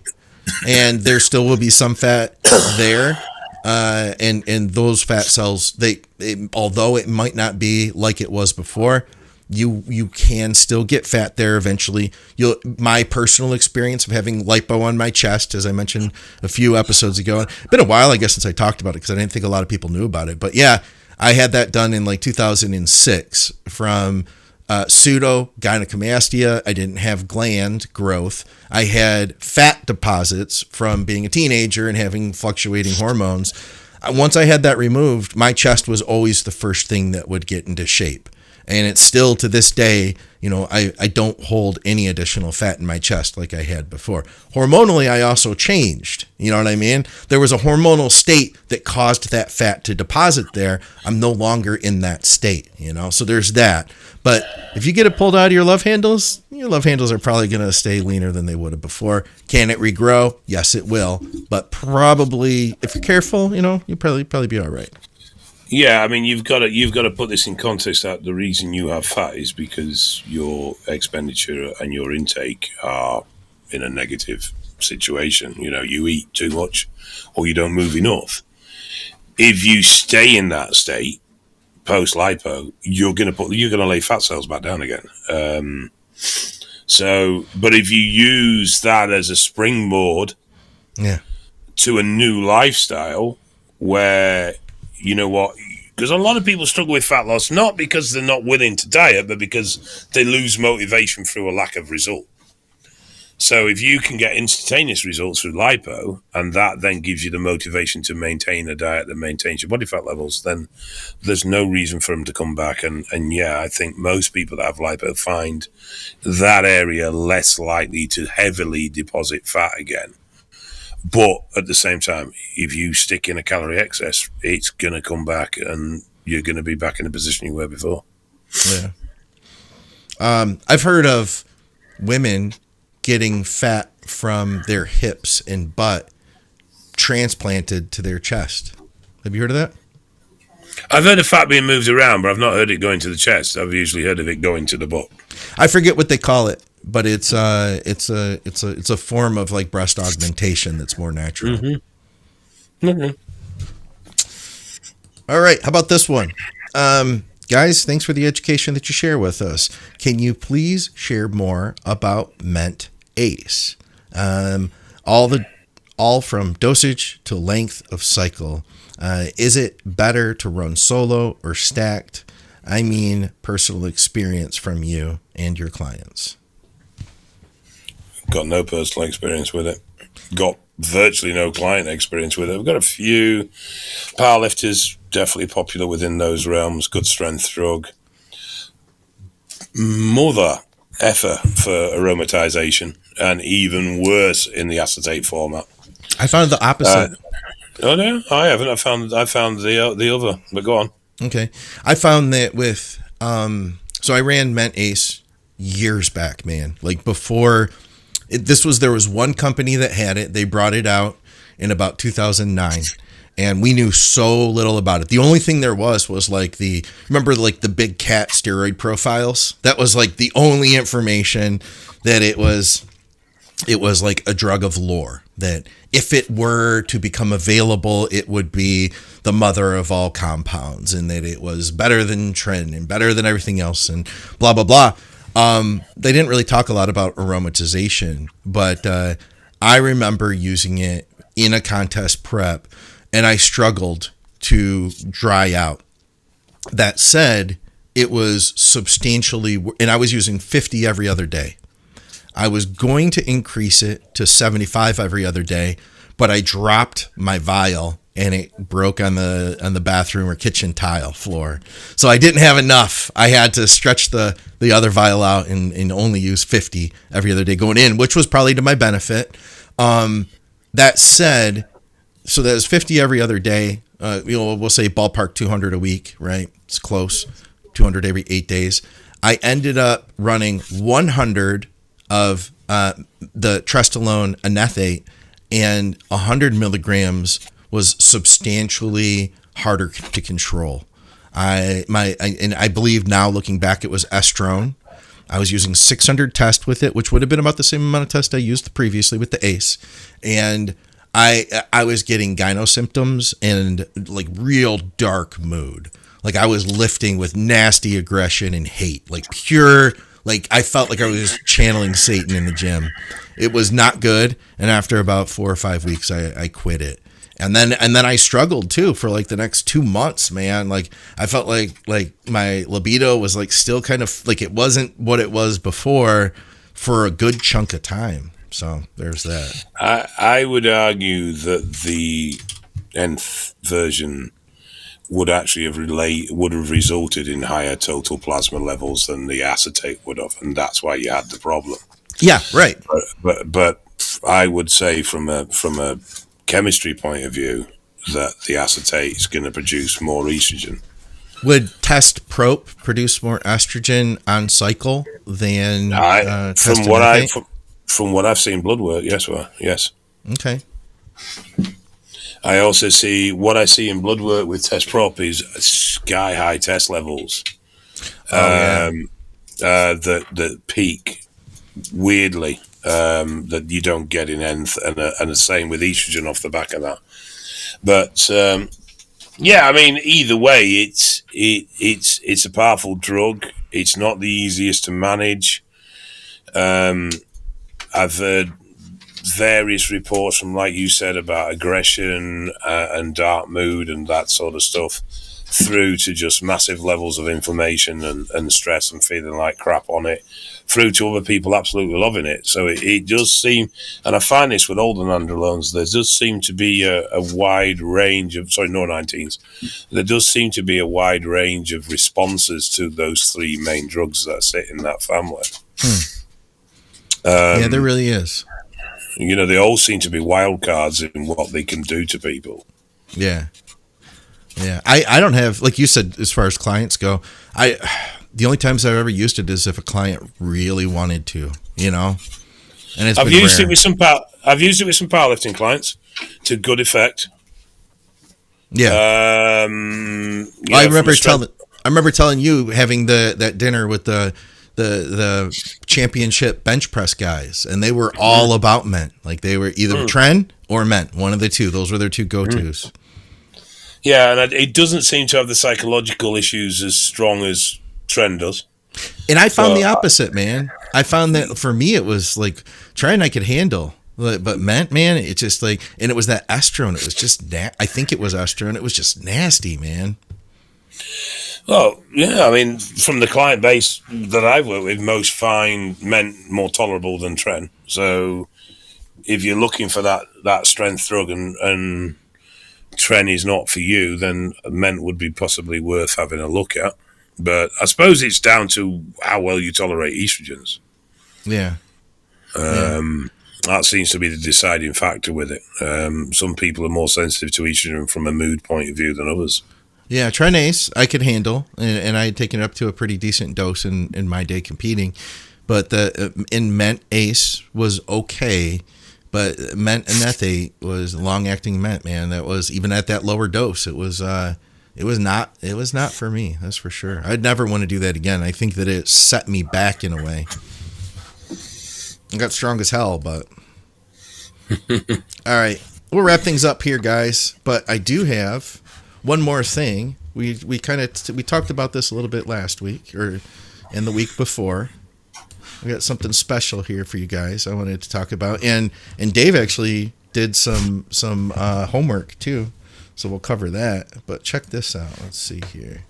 and there still will be some fat there. And those fat cells, although it might not be like it was before, you can still get fat there eventually. My personal experience of having lipo on my chest, as I mentioned a few episodes ago, it's been a while, I guess, since I talked about it, because I didn't think a lot of people knew about it. But yeah, I had that done in like 2006 from pseudo gynecomastia. I didn't have gland growth. I had fat deposits from being a teenager and having fluctuating hormones. Once I had that removed, my chest was always the first thing that would get into shape. And it's still to this day, I don't hold any additional fat in my chest like I had before. Hormonally, I also changed. You know what I mean? There was a hormonal state that caused that fat to deposit there. I'm no longer in that state, so there's that. But if you get it pulled out of your love handles are probably going to stay leaner than they would have before. Can it regrow? Yes, it will. But probably, if you're careful, you'll probably be all right. Yeah, I mean, you've got to put this in context that the reason you have fat is because your expenditure and your intake are in a negative situation. You eat too much or you don't move enough. If you stay in that state post lipo, you're going to lay fat cells back down again. But if you use that as a springboard to a new lifestyle where, because a lot of people struggle with fat loss, not because they're not willing to diet, but because they lose motivation through a lack of result. So if you can get instantaneous results through lipo, and that then gives you the motivation to maintain a diet that maintains your body fat levels, then there's no reason for them to come back. And yeah, I think most people that have lipo find that area less likely to heavily deposit fat again. But at the same time, if you stick in a calorie excess, it's going to come back and you're going to be back in the position you were before. Yeah. I've heard of women getting fat from their hips and butt transplanted to their chest. Have you heard of that? I've heard of fat being moved around, but I've not heard it going to the chest. I've usually heard of it going to the butt. I forget what they call it, but it's a form of like breast augmentation that's more natural. Mm-hmm. Mm-hmm. All right, how about this one? Guys, thanks for the education that you share with us. Can you please share more about Ment Ace? All from dosage to length of cycle. Is it better to run solo or stacked? I mean, personal experience from you and your clients. Got no personal experience with it. Got virtually no client experience with it. We've got a few powerlifters, definitely popular within those realms. Good strength drug. Mother effer for aromatization, and even worse in the acetate format. I found the opposite. Oh no, I haven't. I found the other. But go on. Okay, I found that with so I ran Ment Ace years back, man. Like before, there was one company that had it. They brought it out in about 2009, and we knew so little about it. The only thing there was like remember like the big cat steroid profiles. That was like the only information that it was like a drug of lore, that if it were to become available, it would be the mother of all compounds, and that it was better than Tren and better than everything else and blah, blah, blah. They didn't really talk a lot about aromatization, but I remember using it in a contest prep, and I struggled to dry out. That said, it was substantially, and I was using 50 every other day. I was going to increase it to 75 every other day, but I dropped my vial and it broke on the bathroom or kitchen tile floor. So I didn't have enough. I had to stretch the other vial out and only use 50 every other day going in, which was probably to my benefit. That said, so that was 50 every other day. We'll say ballpark 200 a week, right? It's close. 200 every 8 days. I ended up running 100 of the Trestolone anethate, and 100 milligrams was substantially harder to control. I believe now, looking back, it was Estrogen. I was using 600 test with it, which would have been about the same amount of test I used previously with the Ace, and I was getting gyno symptoms and like real dark mood. Like I was lifting with nasty aggression and hate, like pure. Like I felt like I was channeling Satan in the gym. It was not good. And after about 4 or 5 weeks, I quit it. And then I struggled too for like the next 2 months, man. Like I felt like my libido was like still kind of like it wasn't what it was before for a good chunk of time. So there's that. I would argue that the nth version would actually have resulted in higher total plasma levels than the acetate would have, and that's why you had the problem. Yeah, right. But I would say from a chemistry point of view that the acetate is going to produce more estrogen. Would test prop produce more estrogen on cycle than from what I've seen blood work? Yes. Okay. I also see what I see in blood work with test prop is sky high test levels that peak weirdly that you don't get in nth, and the same with estrogen off the back of that. But yeah, I mean, either way, it's a powerful drug. It's not the easiest to manage. I've heard various reports from, like you said, about aggression and dark mood and that sort of stuff, through to just massive levels of inflammation and stress and feeling like crap on it, through to other people absolutely loving it. So it does seem, and I find this with older nandrolones, there does seem to be a wide range of, no-19s, there does seem to be a wide range of responses to those three main drugs that sit in that family. Yeah, there really is. You know, they all seem to be wild cards in what they can do to people. Yeah. Yeah. I don't have, like you said, as far as clients go, the only times I've ever used it is if a client really wanted to, you know? and it's I've been used rare. it with some I've used it with some powerlifting clients to good effect. Yeah, Yeah, I remember telling you having that dinner with the championship bench press guys, and they were all about Ment. Like they were either Tren or Ment, one of the two. Those were their two go-tos. Yeah, and it doesn't seem to have the psychological issues as strong as Tren does. And I found the opposite, man. I found that for me, it was like Tren I could handle. But Ment, man, it's just like, and it was that estrogen. It was just, I think it was estrogen. It was just nasty, man. Well, yeah, I mean, from the client base that I've worked with, most find Ment more tolerable than Tren. So if you're looking for that strength drug and Tren is not for you, then Ment would be possibly worth having a look at. But I suppose it's down to how well you tolerate estrogens. Yeah. That seems to be the deciding factor with it. Some people are more sensitive to estrogen from a mood point of view than others. Yeah, Tren Ace I could handle, and I had taken it up to a pretty decent dose in my day competing. But in Ment Ace was okay, but Ment Netty was long-acting Ment, man. That was, even at that lower dose, it was not for me, that's for sure. I'd never want to do that again. I think that it set me back in a way. I got strong as hell, but all right, we'll wrap things up here, guys. But I do have one more thing. We talked about this a little bit last week and the week before. We got something special here for you guys. I wanted to talk about, and Dave actually did some homework too, so we'll cover that. But check this out. Let's see here,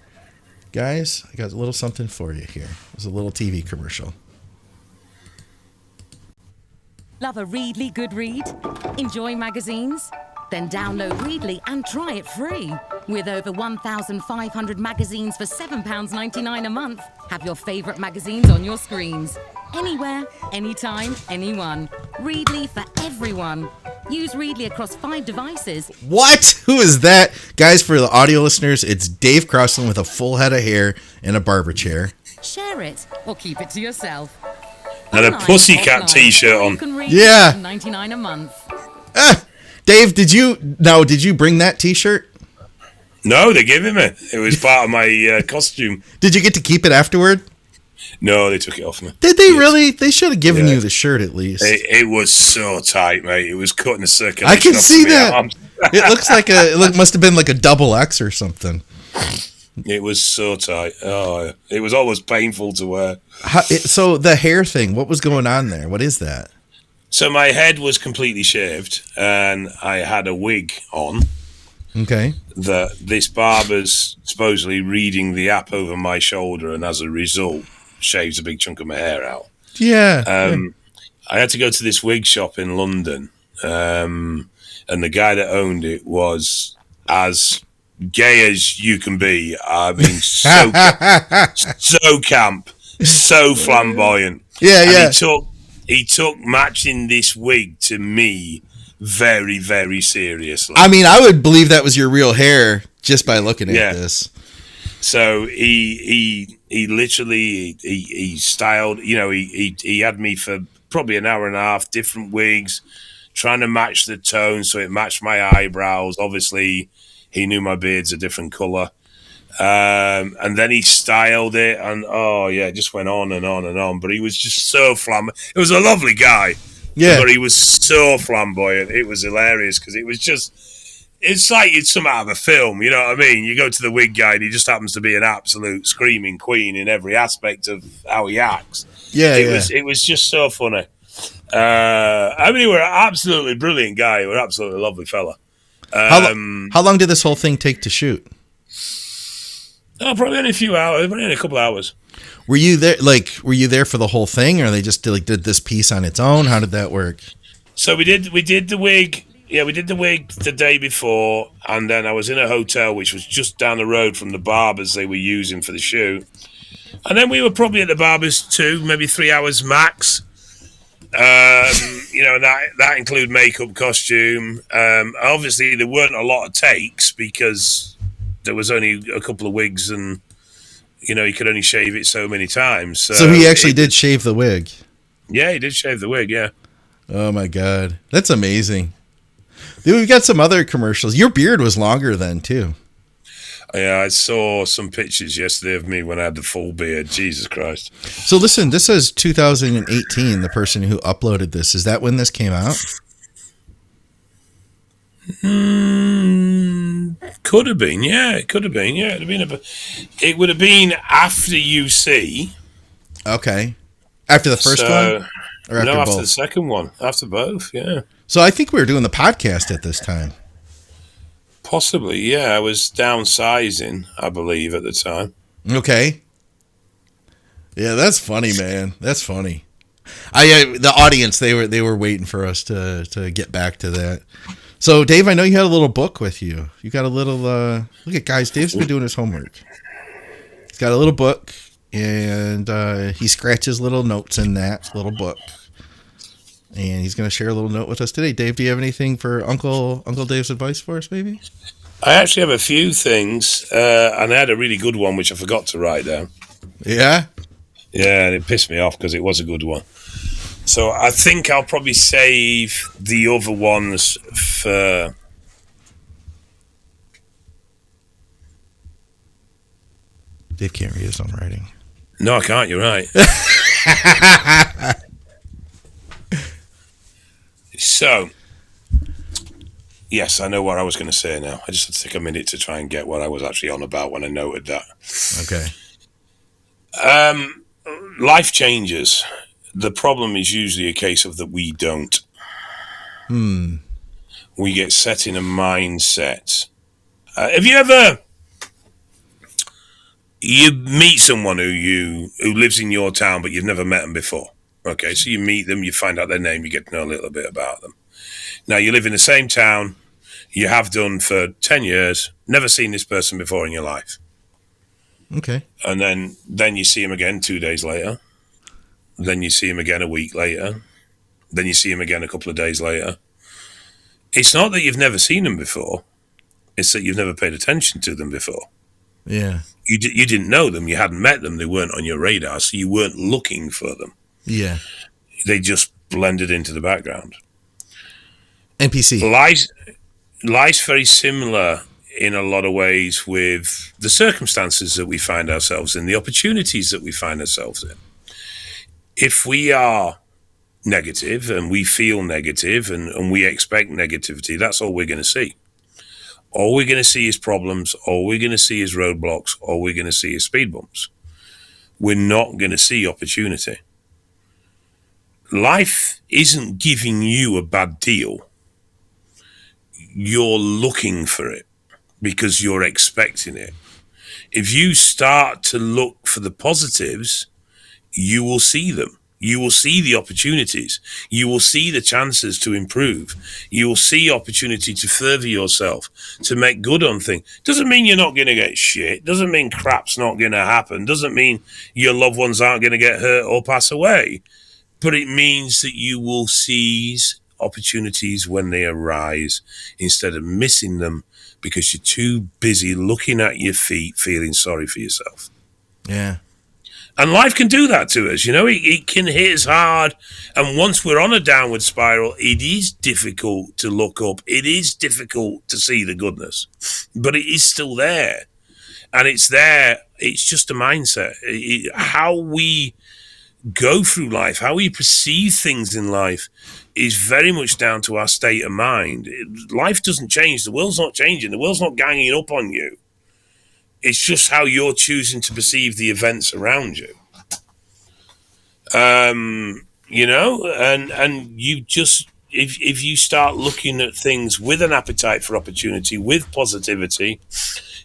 guys. I got a little something for you here. It's a little TV commercial. Love a Readly good read? Enjoy magazines? Then download Readly and try it free. With over 1,500 magazines for £7.99 a month, have your favourite magazines on your screens. Anywhere, anytime, anyone. Readly for everyone. Use Readly across 5 devices. What? Who is that? Guys, for the audio listeners, it's Dave Crosland with a full head of hair and a barber chair. Share it or keep it to yourself. And a Pussycat t-shirt on. You can read Yeah. $99 a month. Dave, did you bring that t-shirt? No, they gave it me. It was part of my costume. Did you get to keep it afterward? No, they took it off me. Did they really? They should have given you the shirt at least. It was so tight, mate. It was cutting a circulation. I can see that. Arms. It looks like must have been like a double X or something. It was so tight. Oh, it was almost painful to wear. So the hair thing, what was going on there? What is that? So my head was completely shaved, and I had a wig on. Okay. This barber's supposedly reading the app over my shoulder, and as a result, shaves a big chunk of my hair out. Yeah. I had to go to this wig shop in London, and the guy that owned it was as gay as you can be. I mean, so camp, so flamboyant. Yeah. He took matching this wig to me very, very seriously. I mean, I would believe that was your real hair just by looking at this. So he literally he styled. You know, he had me for probably an hour and a half, different wigs, trying to match the tone so it matched my eyebrows. Obviously, he knew my beard's a different color. And then he styled it, and it just went on and on and on. But he was just so flamboyant. It was a lovely guy, but he was so flamboyant. It was hilarious because it was just—it's like it's some out of a film. You know what I mean? You go to the wig guy, and he just happens to be an absolute screaming queen in every aspect of how he acts. It was just so funny. I mean, he was an absolutely brilliant guy. He was an absolutely lovely fella. How long did this whole thing take to shoot? Probably in a few hours, but in a couple of hours. Were you there? Were you there for the whole thing, or they just did this piece on its own? How did that work? So we did the wig. Yeah, we did the wig the day before, and then I was in a hotel which was just down the road from the barbers they were using for the shoot. And then we were probably at the barbers 2, maybe 3 hours max. That include makeup, costume. Obviously, there weren't a lot of takes because there was only a couple of wigs, and he could only shave it so many times. So he actually did shave the wig. Yeah, he did shave the wig. Yeah. Oh my God. That's amazing. Dude, we've got some other commercials. Your beard was longer then too. Yeah, I saw some pictures yesterday of me when I had the full beard. Jesus Christ. So listen, this says 2018, the person who uploaded this. Is that when this came out? Could have been, yeah. It could have been, yeah. It would have been after UC. Okay. After the first one? Or after after both? the second one. After both, yeah. So I think we were doing the podcast at this time. Possibly, yeah. I was downsizing, I believe, at the time. Okay. Yeah, that's funny, man. That's funny. The audience, they were waiting for us to get back to that. So, Dave, I know you had a little book with you. You got a little look at guys. Dave's been doing his homework. He's got a little book, and he scratches little notes in that little book. And he's going to share a little note with us today. Dave, do you have anything for Uncle Dave's advice for us, maybe? I actually have a few things, and I had a really good one which I forgot to write down. Yeah? Yeah, and it pissed me off because it was a good one. So I think I'll probably save the other ones for... Dave can't read his own writing. No, I can't. You're right. So, yes, I know what I was going to say now. I just had to take a minute to try and get what I was actually on about when I noted that. Okay. Life changes. The problem is usually a case of that we don't. We get set in a mindset. Have you ever... You meet someone who lives in your town, but you've never met them before. Okay, so you meet them, you find out their name, you get to know a little bit about them. Now, you live in the same town, you have done for 10 years, never seen this person before in your life. Okay. And then you see him again 2 days later. Then you see him again a week later. Then you see him again a couple of days later. It's not that you've never seen them before. It's that you've never paid attention to them before. Yeah. You didn't know them. You hadn't met them. They weren't on your radar, so you weren't looking for them. Yeah. They just blended into the background. NPC. Life's very similar in a lot of ways with the circumstances that we find ourselves in, the opportunities that we find ourselves in. If we are negative and we feel negative and we expect negativity, that's all we're going to see. All we're going to see is problems. All we're going to see is roadblocks. All we're going to see is speed bumps. We're not going to see opportunity. Life isn't giving you a bad deal. You're looking for it because you're expecting it. If you start to look for the positives, you will see them. You will see the opportunities. You will see the chances to improve. You will see opportunity to further yourself, to make good on things. Doesn't mean you're not going to get shit. Doesn't mean crap's not going to happen. Doesn't mean your loved ones aren't going to get hurt or pass away. But it means that you will seize opportunities when they arise instead of missing them because you're too busy looking at your feet, feeling sorry for yourself. Yeah. And life can do that to us, you know, it can hit us hard. And once we're on a downward spiral, it is difficult to look up. It is difficult to see the goodness, but it is still there. And it's there. It's just a mindset. How we go through life, how we perceive things in life is very much down to our state of mind. Life doesn't change. The world's not changing. The world's not ganging up on you. It's just how you're choosing to perceive the events around you. You know, and you just, if you start looking at things with an appetite for opportunity, with positivity,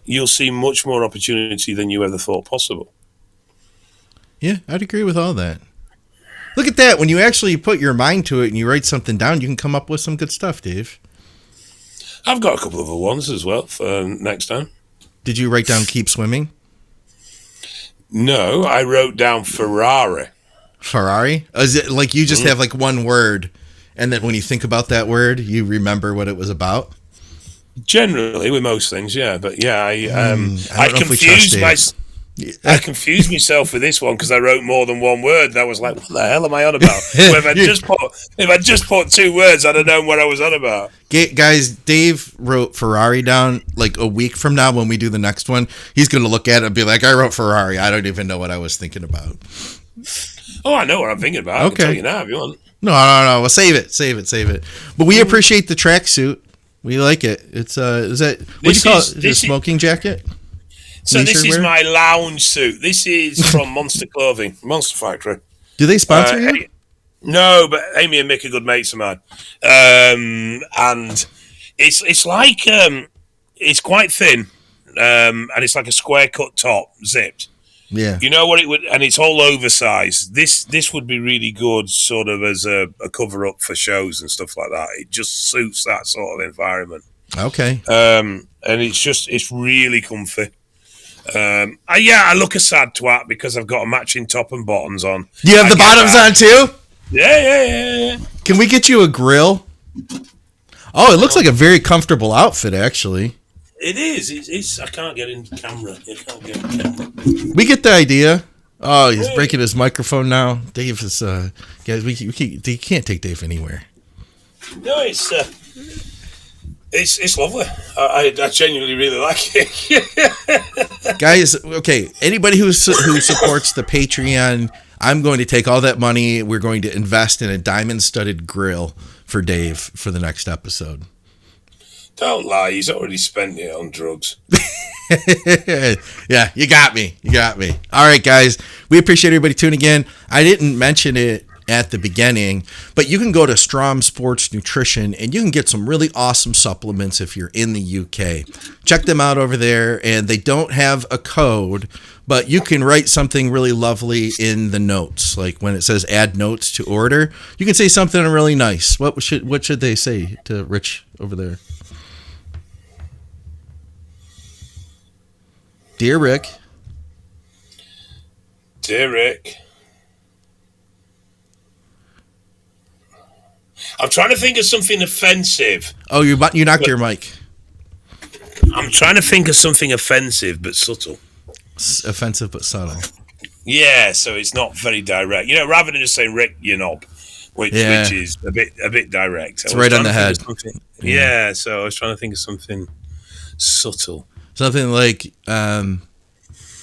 you'll see much more opportunity than you ever thought possible. Yeah, I'd agree with all that. Look at that. When you actually put your mind to it and you write something down, you can come up with some good stuff, Dave. I've got a couple of other ones as well for next time. Did you write down keep swimming? No, I wrote down Ferrari. Ferrari? Is it like you just have like one word, and then when you think about that word, you remember what it was about? Generally, with most things, yeah. But yeah, I confuse I confused myself with this one because I wrote more than one word. And I was like, what the hell am I on about? Well, if I just put 2 words, I'd have known what I was on about. Guys, Dave wrote Ferrari down like a week from now when we do the next one. He's going to look at it and be like, I wrote Ferrari. I don't even know what I was thinking about. Oh, I know what I'm thinking about. Okay. I can tell you now if you want. No. Well, save it. But we appreciate the tracksuit. We like it. It's is that what do you call it? Is it a smoking jacket? So this is my lounge suit. This is from Monster Clothing, Monster Factory. Do they sponsor you? No, but Amy and Mick are good mates of mine. And it's like it's quite thin, and it's like a square cut top, zipped. Yeah. You know what it would, and it's all oversized. This would be really good, sort of as a cover up for shows and stuff like that. It just suits that sort of environment. Okay. And it's really comfy. I look a sad twat because I've got a matching top and bottoms on. You have the bottoms on too? Yeah. Can we get you a grill? Oh, it looks like a very comfortable outfit, actually. It is. It's I can't get in camera. We get the idea. Oh, he's breaking his microphone now. Dave is guys. You can't take Dave anywhere. No, it's lovely. I genuinely really like it. Guys, okay, anybody who supports the Patreon, I'm going to take all that money. We're going to invest in a diamond-studded grill for Dave for the next episode. Don't lie, he's already spent it on drugs. Yeah, you got me. All right, guys, we appreciate everybody tuning in. I didn't mention it at the beginning, but you can go to Strom Sports Nutrition and you can get some really awesome supplements if you're in the UK. Check them out over there, and they don't have a code, but you can write something really lovely in the notes. Like when it says add notes to order, you can say something really nice. What should they say to Rich over there? Dear Rick. I'm trying to think of something offensive. Oh, you knocked your mic. I'm trying to think of something offensive but subtle. Offensive but subtle. Yeah, so it's not very direct. You know, rather than just saying Rick, you knob, which is a bit direct. It's right on the head. Yeah, so I was trying to think of something subtle. Something like, I'm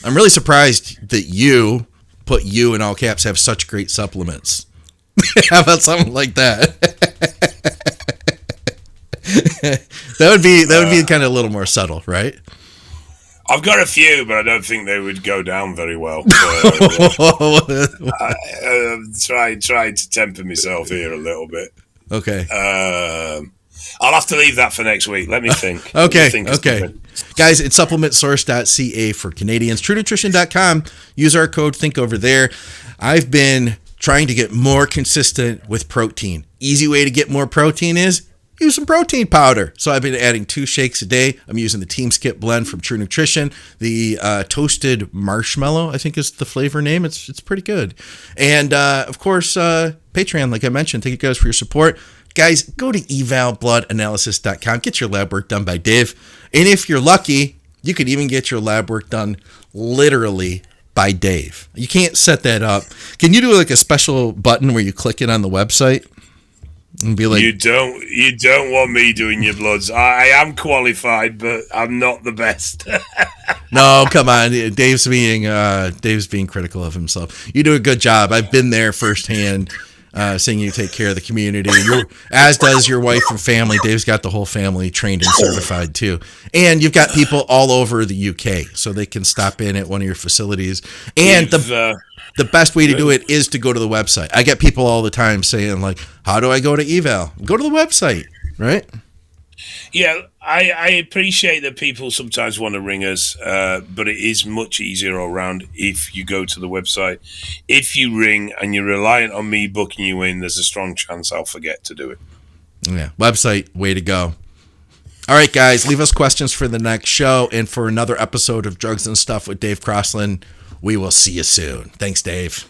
really surprised that you put you in all caps have such great supplements. How about something like that? that would be kind of a little more subtle, right? I've got a few, but I don't think they would go down very well. I'm trying to temper myself here a little bit. Okay. I'll have to leave that for next week. Let me think. Okay. Guys, it's supplementsource.ca for Canadians. TrueNutrition.com. Use our code Think over there. I've been trying to get more consistent with protein. Easy way to get more protein is use some protein powder. So I've been adding 2 shakes a day. I'm using the Team Skip blend from True Nutrition. The toasted marshmallow, I think is the flavor name. It's pretty good. And of course, Patreon, like I mentioned. Thank you guys for your support. Guys, go to evalbloodanalysis.com. Get your lab work done by Dave. And if you're lucky, you could even get your lab work done literally by Dave. You can't set that up. Can you do like a special button where you click it on the website and be like, you don't want me doing your bloods. I am qualified, but I'm not the best. No, come on. Dave's being critical of himself. You do a good job. I've been there firsthand. Seeing you take care of the community, as does your wife and family. Dave's got the whole family trained and certified too. And you've got people all over the UK, so they can stop in at one of your facilities. And the best way to do it is to go to the website. I get people all the time saying, like, how do I go to eval? Go to the website, right? Yeah, I appreciate that people sometimes want to ring us, but it is much easier all around if you go to the website. If you ring and you're reliant on me booking you in, there's a strong chance I'll forget to do it. Yeah, website, way to go. All right, guys, leave us questions for the next show and for another episode of Drugs and Stuff with Dave Crosland. We will see you soon. Thanks, Dave.